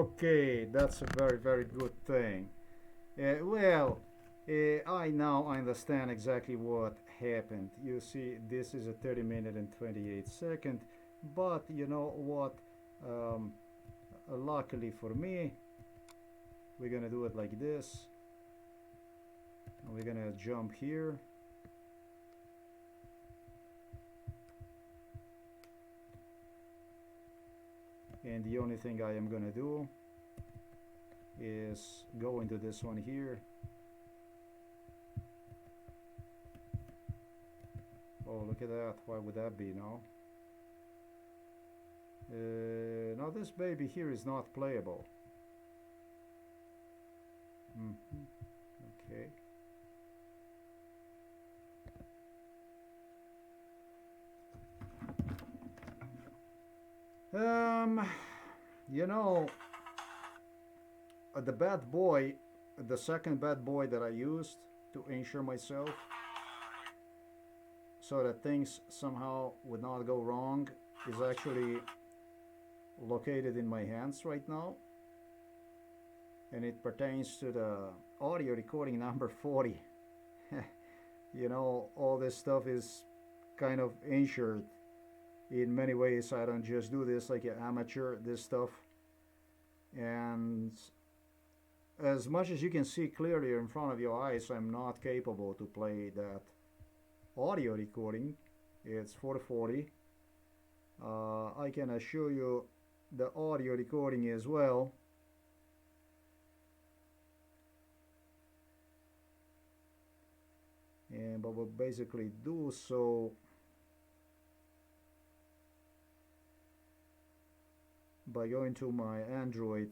Okay, that's a very, very good thing. Well, I now understand exactly what happened. You see, this is a 30 minute and 28 second, but you know what? Um, Luckily for me, we're gonna do it like this. And we're gonna jump here. And the only thing I am gonna do is go into this one here. Oh, look at that. Why would that be now? Now this baby here is not playable. Okay. You know, the bad boy, the second bad boy that I used to insure myself so that things somehow would not go wrong is actually located in my hands right now, and it pertains to the audio recording number 40. You know, all this stuff is kind of insured in many ways. I don't just do this like an amateur, this stuff. And as much as you can see clearly in front of your eyes, I'm not capable to play that audio recording. It's 440. I can assure you the audio recording as well. And but we'll basically do so by going to my Android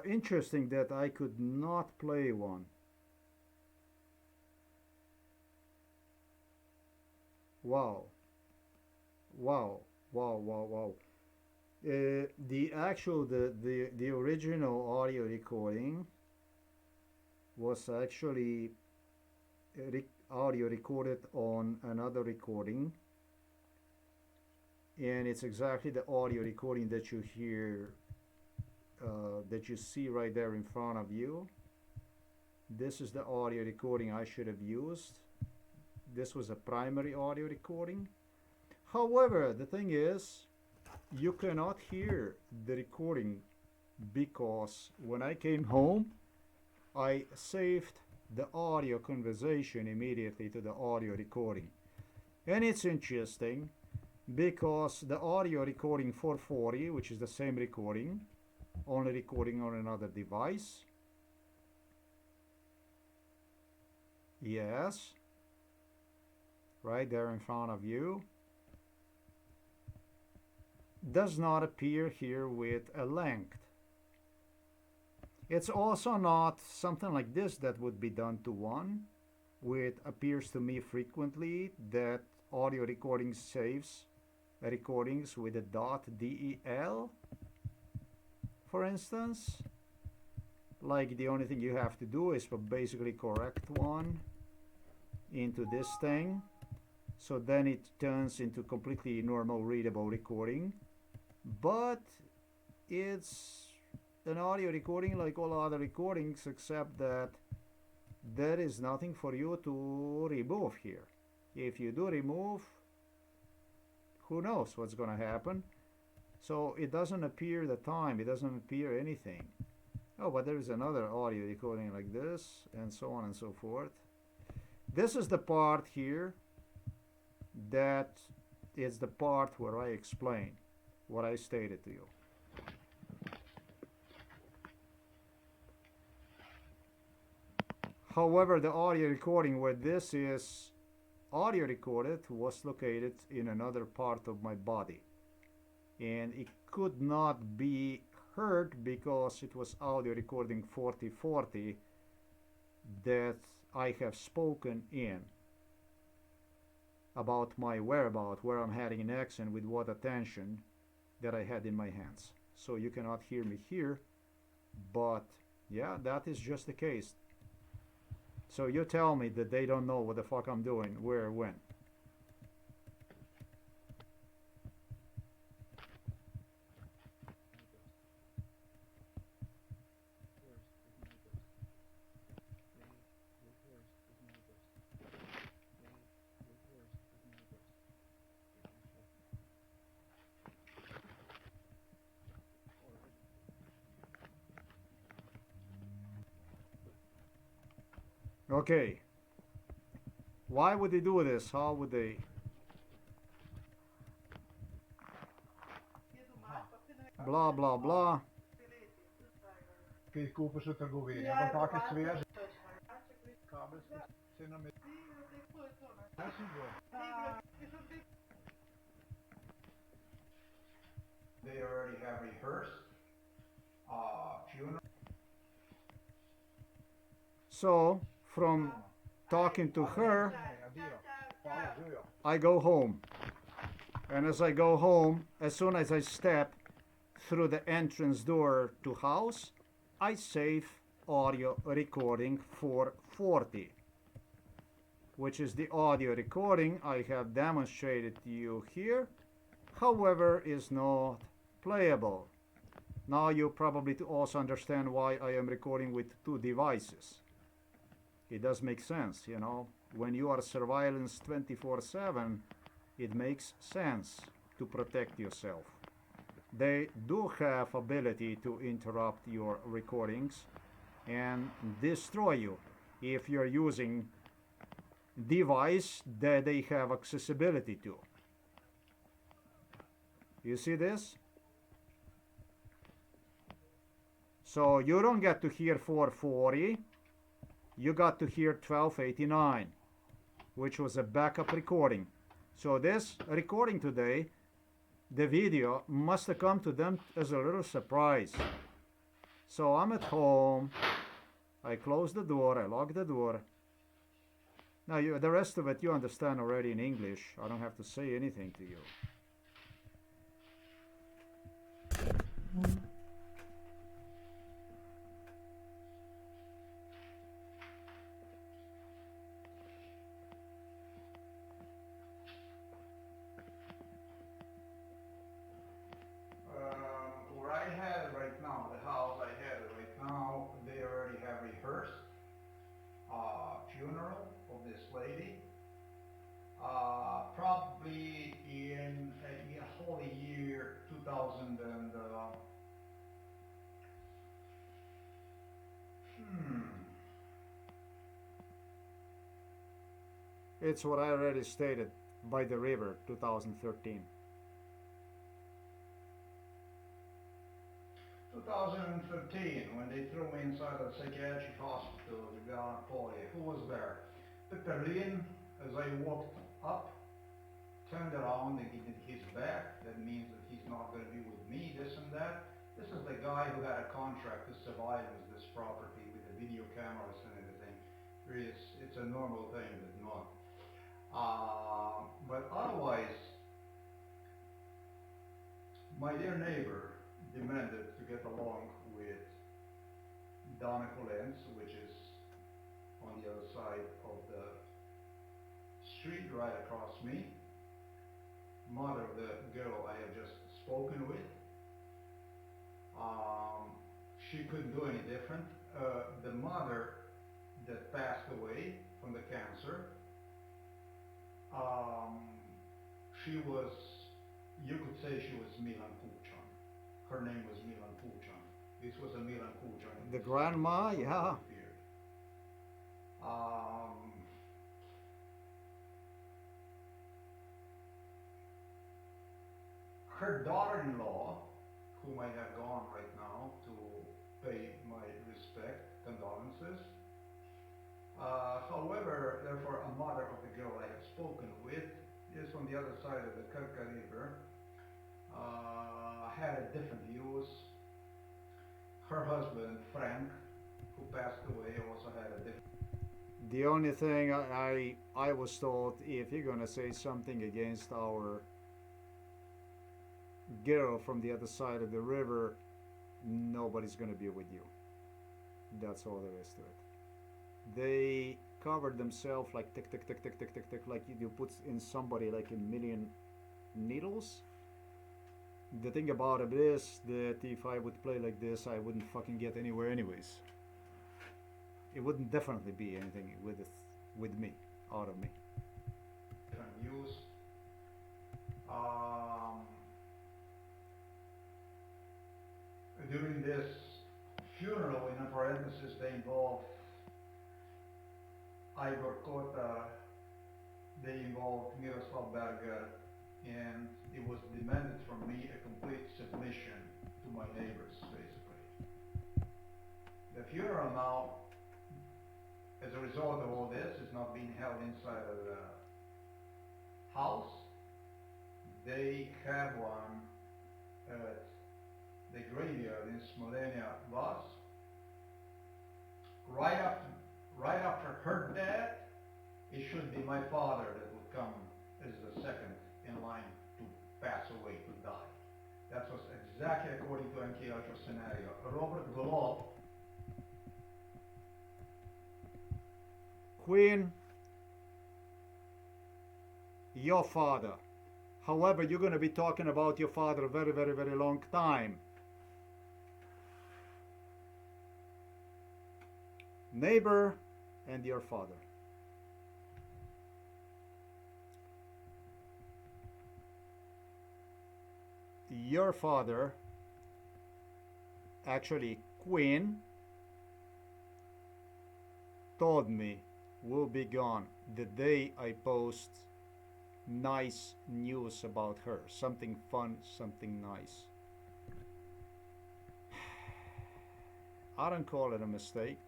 interesting that I could not play one. Wow. Wow. Wow, wow, wow. The original audio recording was actually audio recorded on another recording, and it's exactly the audio recording that you hear, that you see right there in front of you. This is the audio recording I should have used. This was a primary audio recording. However, the thing is, you cannot hear the recording because when I came home, I saved the audio conversation immediately to the audio recording. And it's interesting because the audio recording 440, which is the same recording, only recording on another device. Yes, right there in front of you, does not appear here with a length. It's also not something like this that would be done to one, which appears to me frequently that audio recording saves recordings with a .del, for instance. Like the only thing you have to do is basically correct one into this thing, so then it turns into completely normal readable recording. But it's an audio recording like all other recordings, except that there is nothing for you to remove here. If you do remove, who knows what's gonna happen. So it doesn't appear the time, it doesn't appear anything. Oh, but there is another audio recording like this, and so on and so forth. This is the part here that is the part where I explain what I stated to you. However, the audio recording where this is audio recorded was located in another part of my body, and it could not be heard because it was audio recording 4040 that I have spoken in about my whereabouts, where I'm heading next, and with what attention that I had in my hands. So you cannot hear me here, but yeah, that is just the case. So you tell me that they don't know what the fuck I'm doing, where, when. Okay. Why would they do this? How would they? Blah, blah, blah. Keď kúpiš u trgovini, ako také svieže. Kabelske cena mi... They already have rehearsed funeral. So, from talking to her, I go home. And as I go home, as soon as I step through the entrance door to house, I save audio recording 440, which is the audio recording I have demonstrated to you here, however is not playable. Now you probably also understand why I am recording with two devices. It does make sense, you know. When you are surveillance 24/7, it makes sense to protect yourself. They do have ability to interrupt your recordings and destroy you if you're using device that they have accessibility to. You see this? So you don't get to hear 440, you got to hear 1289, which was a backup recording. So this recording today, the video, must have come to them as a little surprise. So I'm at home, I close the door, I lock the door. Now the rest of it you understand already in English, I don't have to say anything to you. Where I had it right now, the house I had it right now, they already have rehearsed funeral of this lady. Probably in holy year 2000 and It's what I already stated, by the river, 2013. 2015, when they threw me inside a psychiatric hospital with Gallipoli. Who was there? Berlin, as I walked up, turned around and he did his back. That means that he's not going to be with me, this and that. This is the guy who had a contract to surveillance this property with the video cameras and everything. It's a normal thing, but not. But otherwise, my dear neighbor demanded to get along with Donna Collins, which is on the other side of the street right across me, mother of the girl I have just spoken with. She couldn't do any different. The mother that passed away from the cancer, she was, you could say she was Milan Kuchan. Her name was Milan Kuchan. This was a Milan Kuchan. The grandma, yeah. Her daughter-in-law, whom I have gone right now to pay my respect, condolences. However, therefore, a mother of the girl I have spoken with is on the other side of the Kirka River. Had a different views her husband, Frank, who passed away, also had a different. The only thing I was told, if you're gonna say something against our girl from the other side of the river, nobody's gonna be with you. That's all there is to it. They covered themselves like tick tick tick tick tick tick tick, like you put in somebody like a million needles. The thing about it is that if I would play like this, I wouldn't fucking get anywhere anyways. It wouldn't definitely be anything with me, out of me. News. Um, During this funeral, in parentheses, they involved Igor Kota, they involved Miroslav Berger, and it was demanded from me a complete submission to my neighbors, basically. The funeral now, as a result of all this, is not being held inside of the house. They have one at the graveyard in Smolenia Vas. Right after her death, it should be my father that would come as the second in line to pass away, to die. That was exactly according to MKUltra's scenario. Robert Golov. Queen, your father. However, you're going to be talking about your father a very, very, very long time. Neighbor and your father. Your father, actually Queen, told me will be gone the day I post nice news about her. Something fun, something nice. I don't call it a mistake.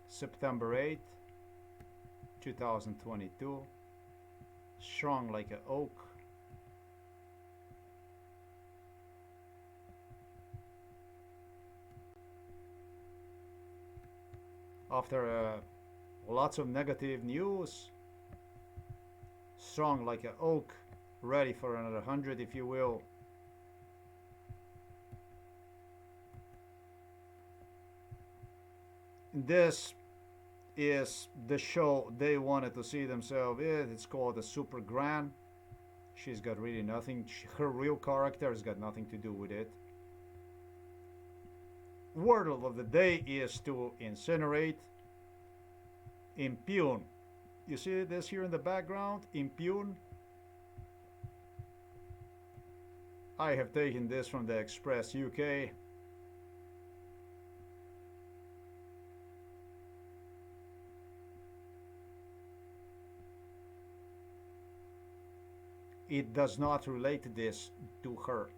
September 8th, 2022. Strong like an oak. After lots of negative news, strong like an oak, ready for another 100 if you will. This is the show they wanted to see themselves in. It's called the Super Grand. She's got really nothing. Her real character has got nothing to do with it. Word of the day is to incinerate, impugn. You see this here in the background? Impugn. I have taken this from the Express UK. It does not relate this to her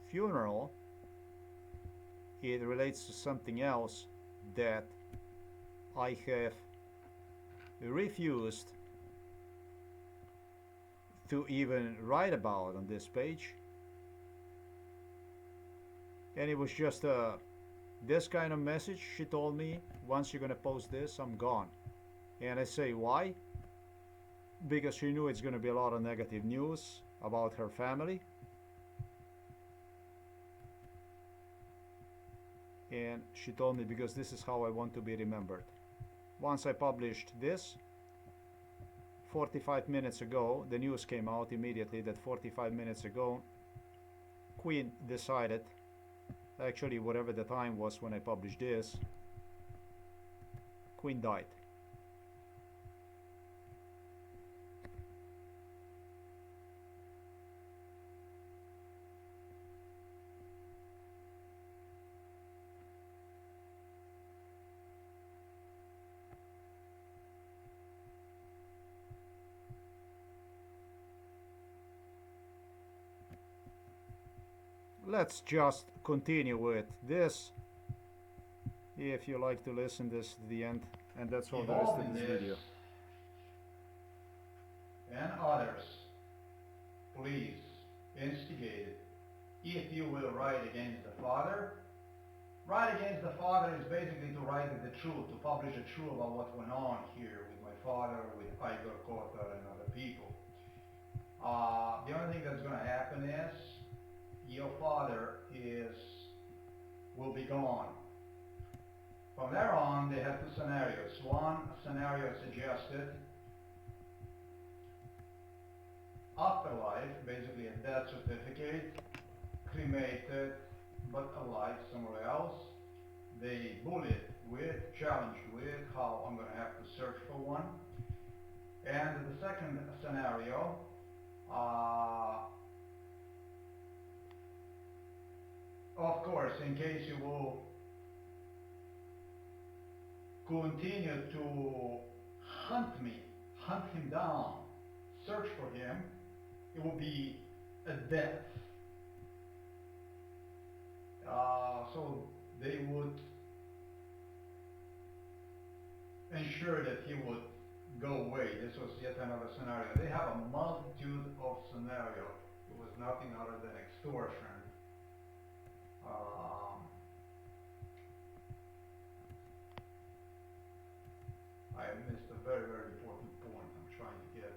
funeral. It relates to something else that I have refused to even write about on this page. And it was just this kind of message. She told me, once you're gonna post this, I'm gone. And I say, why? Because she knew it's gonna be a lot of negative news about her family. And she told me, because this is how I want to be remembered. Once I published this, 45 minutes ago, the news came out immediately that 45 minutes ago, Queen decided, actually whatever the time was when I published this, Queen died. let's just continue with this if you like to listen this to the end, and that's all there is to this video. And others, please instigate it. If you will write against the father, write against the father is basically to write the truth, to publish the truth about what went on here with my father, with Igor Kotar and other people. The only thing that's going to happen is your father will be gone. From there on, they have two scenarios. One scenario suggested afterlife, basically a death certificate, cremated, but alive somewhere else. They bullied with, challenged with how I'm going to have to search for one. And the second scenario, of course, in case you will continue to hunt him down, search for him, it will be a death. So they would ensure that he would go away. This was yet another scenario. They have a multitude of scenarios. It was nothing other than extortion. I missed a very, very important point I'm trying to get.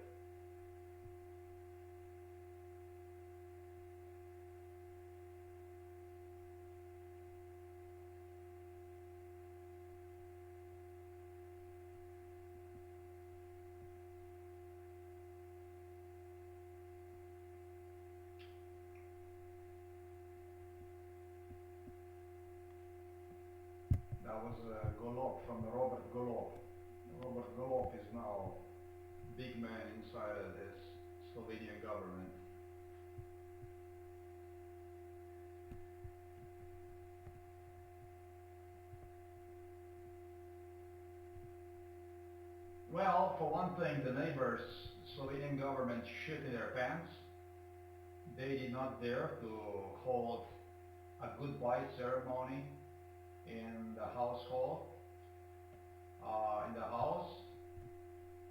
That was Golob, from Robert Golob. Robert Golob is now big man inside of this Slovenian government. Well, for one thing, the neighbors, Slovenian government shit in their pants. They did not dare to hold a goodbye ceremony in the household, in the house.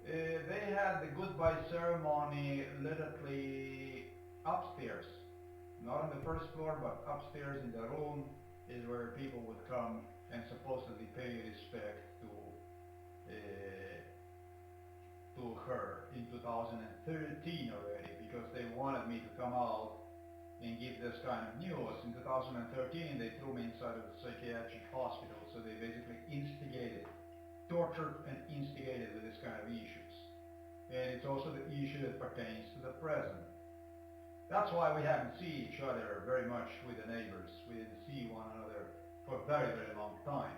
They had the goodbye ceremony literally upstairs, not on the first floor, but upstairs in the room is where people would come and supposedly pay respect to her in 2013 already, because they wanted me to come out and give this kind of news. In 2013 they threw me inside of the psychiatric hospital, so they basically instigated, tortured and instigated with this kind of issues. And it's also the issue that pertains to the present. That's why we haven't seen each other very much with the neighbors. We didn't see one another for a very, very long time.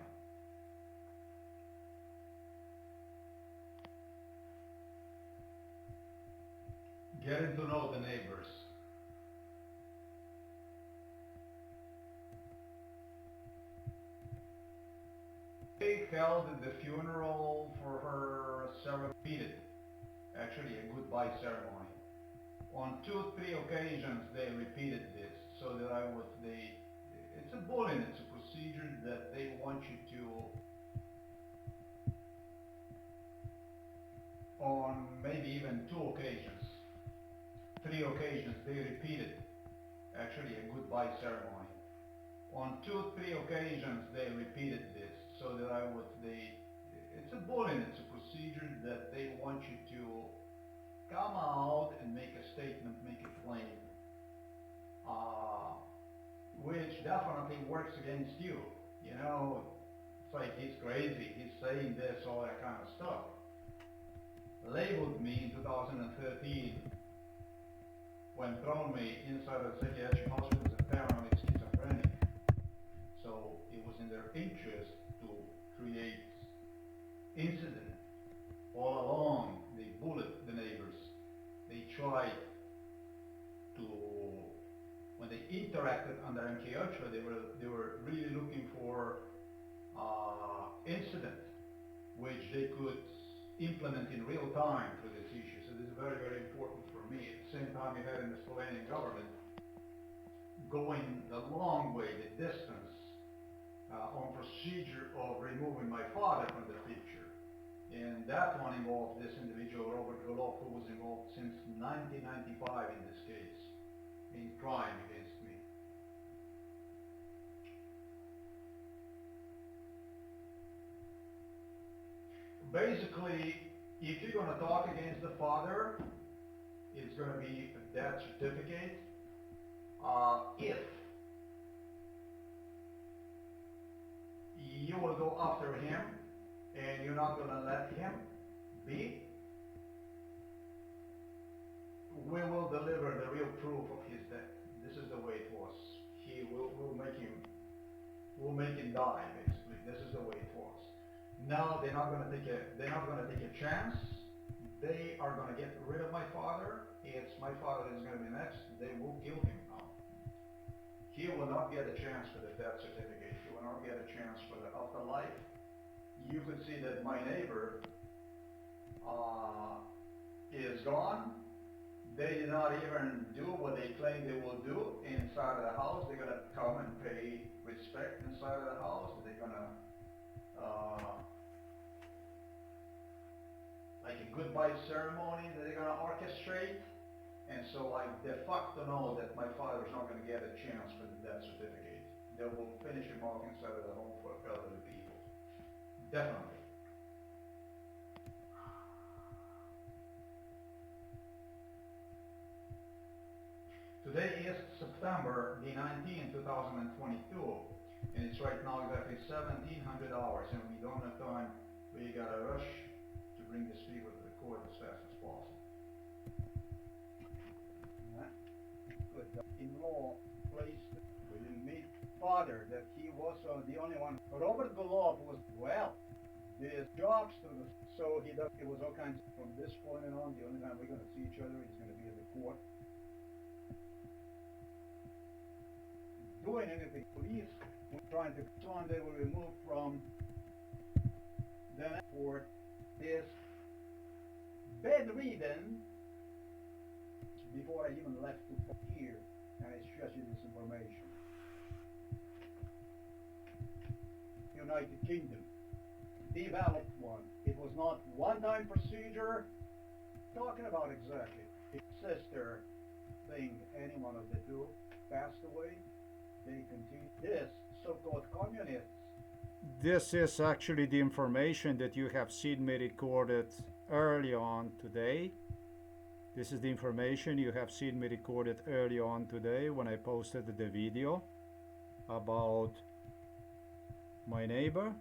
Getting to know the neighbors. They held the funeral for her repeated, actually a goodbye ceremony. On 2-3 occasions they repeated this, so that it's a bullying, it's a procedure that they want you to, on maybe even 2 occasions, 3 occasions they repeated, actually a goodbye ceremony. On 2-3 occasions they repeated this, so that it's a bullying, it's a procedure that they want you to come out and make a statement, make a claim, which definitely works against you. You know, it's like he's crazy, he's saying this, all that kind of stuff. Labeled me in 2013 when thrown me inside a psychiatric hospital as a paranoid schizophrenic. So it was in their interest to create incident. All along they bullied the neighbors. They tried to, when they interacted under MKUltra, they were really looking for incident which they could implement in real time for this issue. So this is very, very important for me. At the same time, you had in the Slovenian government going the long way, the distance, on procedure of removing my father from the picture. And that one involved this individual, Robert Golov, who was involved since 1995 in this case, in crime against me. Basically, if you're going to talk against the father, it's going to be a death certificate. If you will go after him and you're not going to let him be, we will deliver the real proof of his death. This is the way it was. We'll make him die, basically. This is the way it was. Now they're not going to take a chance. They are going to get rid of my father. It's my father is going to be next. They will kill him now. He will not get a chance for the death certificate. He will not get a chance for the afterlife. You could see that my neighbor is gone. They did not even do what they claim they will do inside of the house. They're going to come and pay respect inside of the house. They're going to like a goodbye ceremony that they're going to orchestrate. And so I de facto know that my father is not going to get a chance for the death certificate. They will finish him off inside of the home for elderly people. Definitely. Today is September the 19th, 2022, and it's right now exactly 1700 hours, and we don't have time. We gotta rush to bring this people to the court as fast as possible. Good. In-law placed within me father that he was the only one. Robert Golov was well. There's jobs to the, so it was all kinds from this point on. The only time we're going to see each other is going to be at the court. Doing anything, police were trying to. One they were removed from the court. Is bedridden before I even left to here, and it shows you this information. United Kingdom developed one. It was not one-time procedure. Talking about exactly. His sister thing, any one of the two passed away. They continue. This so-called communists. This is actually the information that you have seen me recorded early on today. This is the information you have seen me recorded early on today when I posted the video about my neighbor.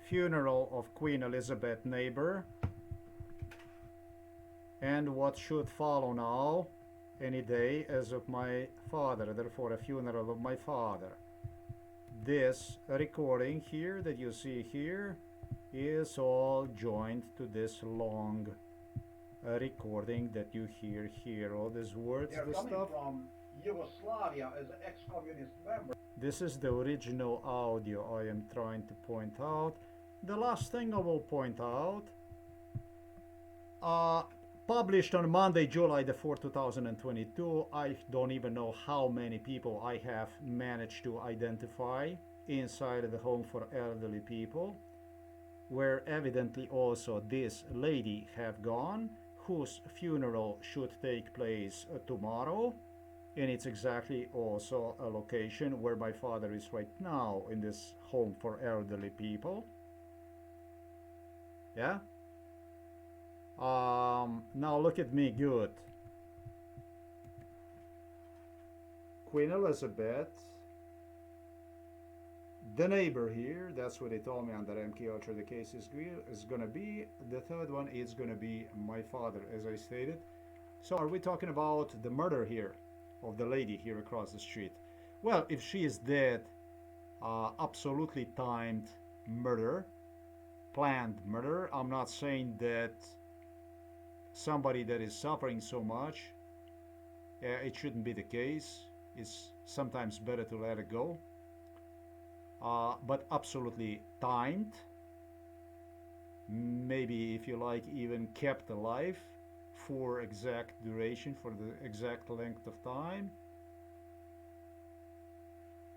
Funeral of Queen Elizabeth neighbor, and what should follow now any day as of my father, therefore a funeral of my father. This recording here that you see here is all joined to this long recording that you hear here. All these words, They're this coming stuff. from Yugoslavia as an ex-communist member. This is the original audio I am trying to point out. The last thing I will point out, published on Monday, July the 4th, 2022. I don't even know how many people I have managed to identify inside of the home for elderly people, where evidently also this lady have gone, whose funeral should take place tomorrow. And it's exactly also a location where my father is right now, in this home for elderly people. Yeah? Now look at me good. Queen Elizabeth, the neighbor here, that's what they told me under MK Ultra the case is gonna be. The third one is gonna be my father, as I stated. So are we talking about the murder here of the lady here across the street? Well, if she is dead, absolutely timed murder, planned murder. I'm not saying that somebody that is suffering so much, it shouldn't be the case. It's sometimes better to let it go. but absolutely timed. Maybe, if you like, even kept alive for exact duration, for the exact length of time.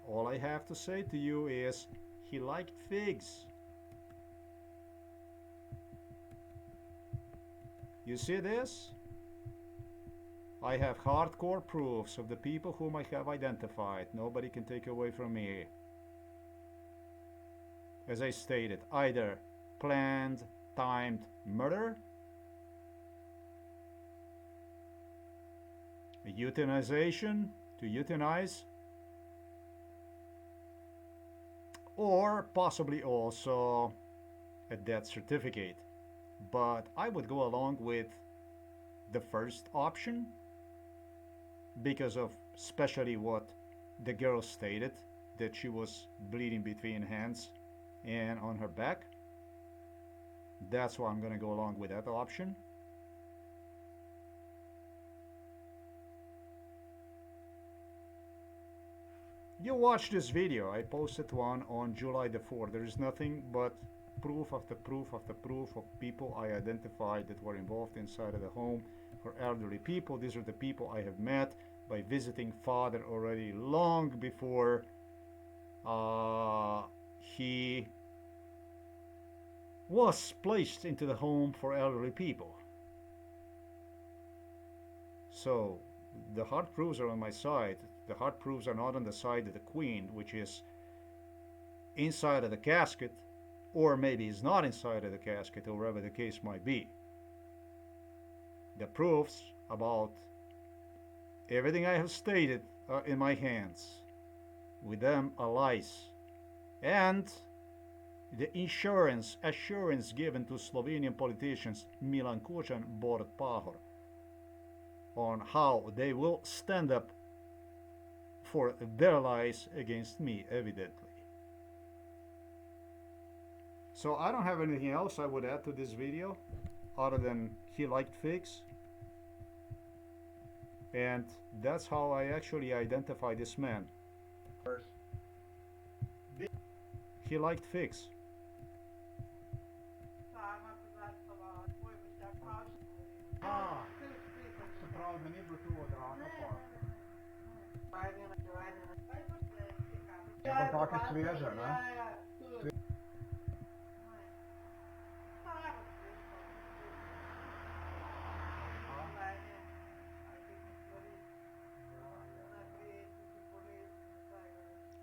All I have to say to you is he liked figs. You see this? I have hardcore proofs of the people whom I have identified. Nobody can take away from me. As I stated, either planned, timed murder, euthanization, to euthanize, or possibly also a death certificate. But I would go along with the first option because of especially what the girl stated, that she was bleeding between hands and on her back. That's why I'm going to go along with that option. You watch this video. I posted one on July the 4th. There is nothing but proof after proof after proof of people I identified that were involved inside of the home for elderly people. These are the people I have met by visiting father already long before he was placed into the home for elderly people. So the hard proofs are on my side. The hard proofs are not on the side of the queen, which is inside of the casket, or maybe is not inside of the casket, or whatever the case might be. The proofs about everything I have stated are in my hands. With them are lies. And the assurance given to Slovenian politicians Milan Kučan, Borut Pahor, on how they will stand up for their lies against me, evidently. So I don't have anything else I would add to this video other than he liked figs. And that's how I actually identify this man. He liked figs. Se pravi, da ni bilo tu od raka pa. Je pa take sveže, ne?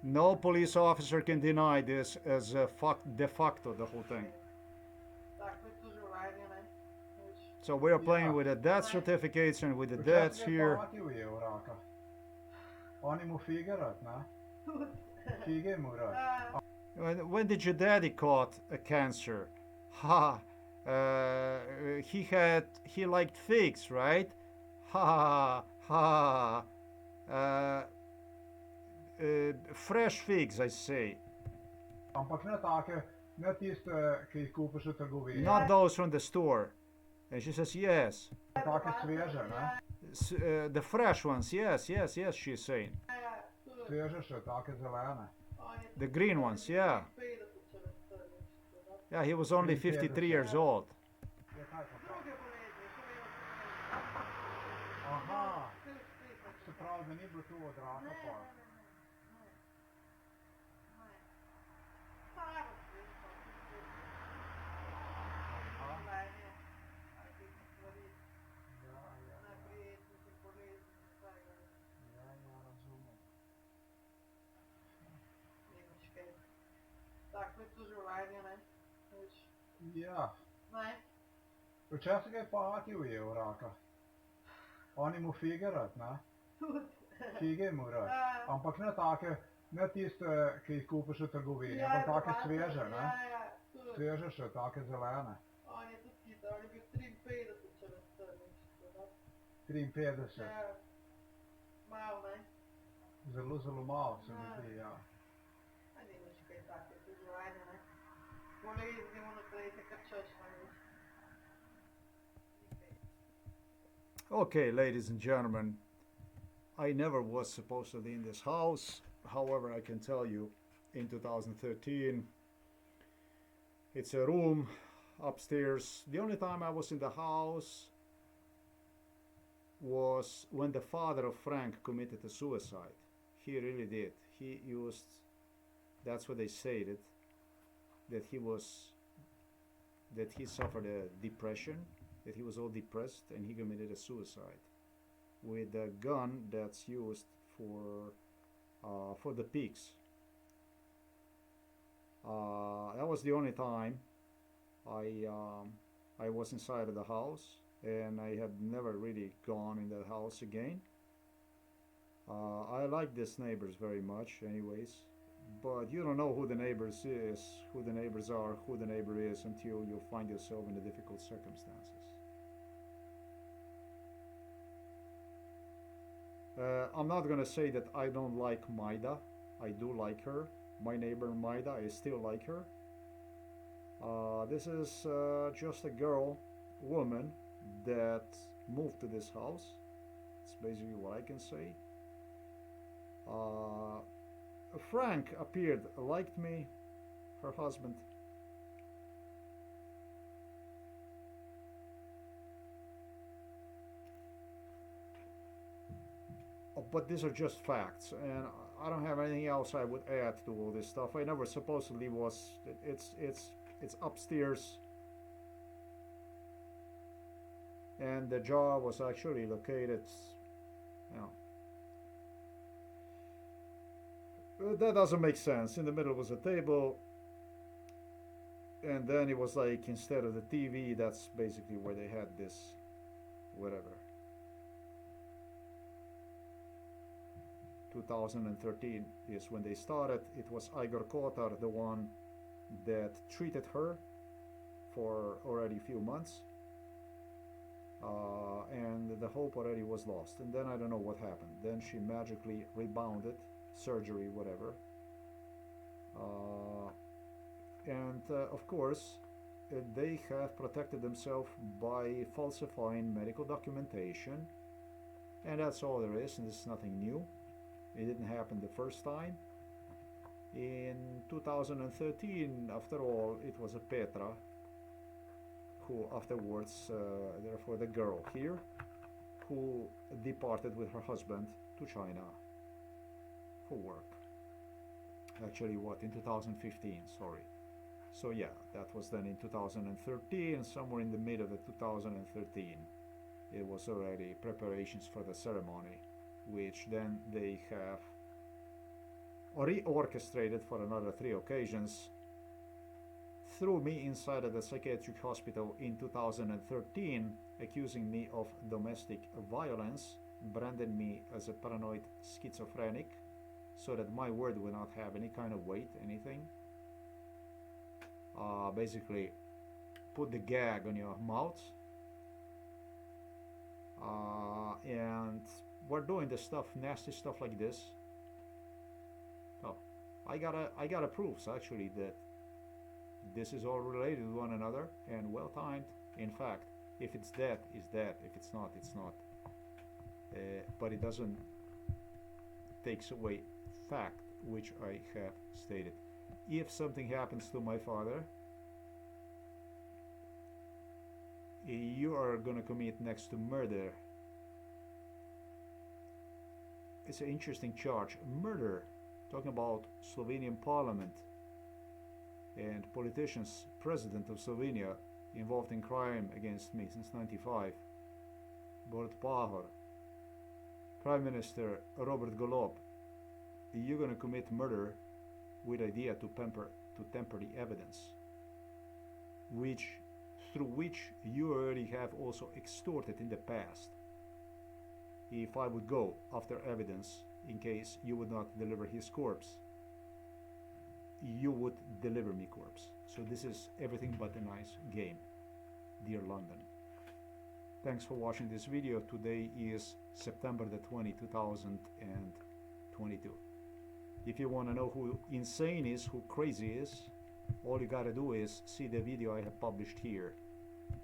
No police officer can deny this as a de facto, the whole thing. So we are playing with the death certificates and with the deaths here. Oni mu fige rad, ne? Fige mu rad. When did your daddy caught a cancer? Ha! He liked figs, right? Ha ha ha! Fresh figs, I say. Ampak ne take, ne tiste, ki jih kupiš v trgovini. Not those from the store. And she says, yes. Take sveže, ne? The fresh ones, yes, she's saying. Sveže še, take zelene. The green ones, yeah. Yeah, he was only 53 years old. Aha, se pravi, da ni bilo tu od raka pa. Ja. Včasih je pa ati ujel raka. Oni mu fige rad, ne? Fige mu rad. Ampak ne take, ne tiste, ki jih kupiš v trgovini, ampak take sveže, ne? Sveže še, take zelene. 53. Zelo, zelo malo se mi zdi, ja. Okay, ladies and gentlemen, I never was supposed to be in this house. However, I can tell you in 2013. It's a room upstairs. The only time I was in the house was when the father of Frank committed a suicide. He really did. He used, that's what they stated, that he suffered a depression, that he was all depressed, and he committed a suicide with a gun that's used for the pigs. That was the only time I was inside of the house, and I have never really gone in the house again. I like these neighbors very much, anyways, but you don't know who the neighbor is, who the neighbors are, who the neighbor is until you find yourself in the difficult circumstances. I'm not gonna say that I don't like Maida. I do like her. My neighbor Maida, I still like her. This is just a woman that moved to this house. It's basically what I can say. Frank appeared, liked me, her husband. But these are just facts, and I don't have anything else I would add to all this stuff. I never supposedly was. It's upstairs, and the jar was actually located, you know. That doesn't make sense. In the middle was a table, and then it was like, instead of the TV, that's basically where they had this, whatever. 2013 is when they started. It was Igor Kotar, the one that treated her for already a few months, and the hope already was lost. And then I don't know what happened. Then she magically rebounded, surgery, whatever. Of course, they have protected themselves by falsifying medical documentation, and that's all there is, and this is nothing new. It didn't happen the first time. In 2013, after all, it was a Petra who afterwards, therefore the girl here, who departed with her husband to China for work. Actually, what, in 2015, sorry. So yeah, that was then in 2013, somewhere in the middle of the 2013. It was already preparations for the ceremony, which then they have reorchestrated for another 3 occasions, threw me inside of the psychiatric hospital in 2013, accusing me of domestic violence, branded me as a paranoid schizophrenic, so that my word would not have any kind of weight, anything. Basically, put the gag on your mouth, and we're doing this stuff, nasty stuff like this. Oh, I gotta proofs actually that this is all related to one another and well timed. In fact, if it's that, it's that. If it's not, it's not. But it doesn't takes away fact which I have stated. If something happens to my father, you are gonna commit next to murder. It's an interesting charge. Murder. Talking about Slovenian parliament and politicians, president of Slovenia, involved in crime against me since '95. Borut Pahor, Prime Minister Robert Golob. You're gonna commit murder with idea to temper the evidence, through which you already have also extorted in the past. If I would go after evidence in case you would not deliver his corpse, you would deliver me corpse. So this is everything but a nice game, dear London. Thanks for watching this video. Today is September the 20th, 2022. If you want to know who insane is, who crazy is, all you gotta do is see the video I have published here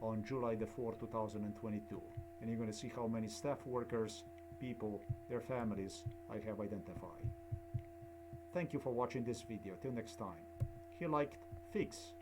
on July the 4th, 2022. And you're gonna see how many staff workers, people, their families I have identified. thank you for watching this video. Till next time. He liked figs.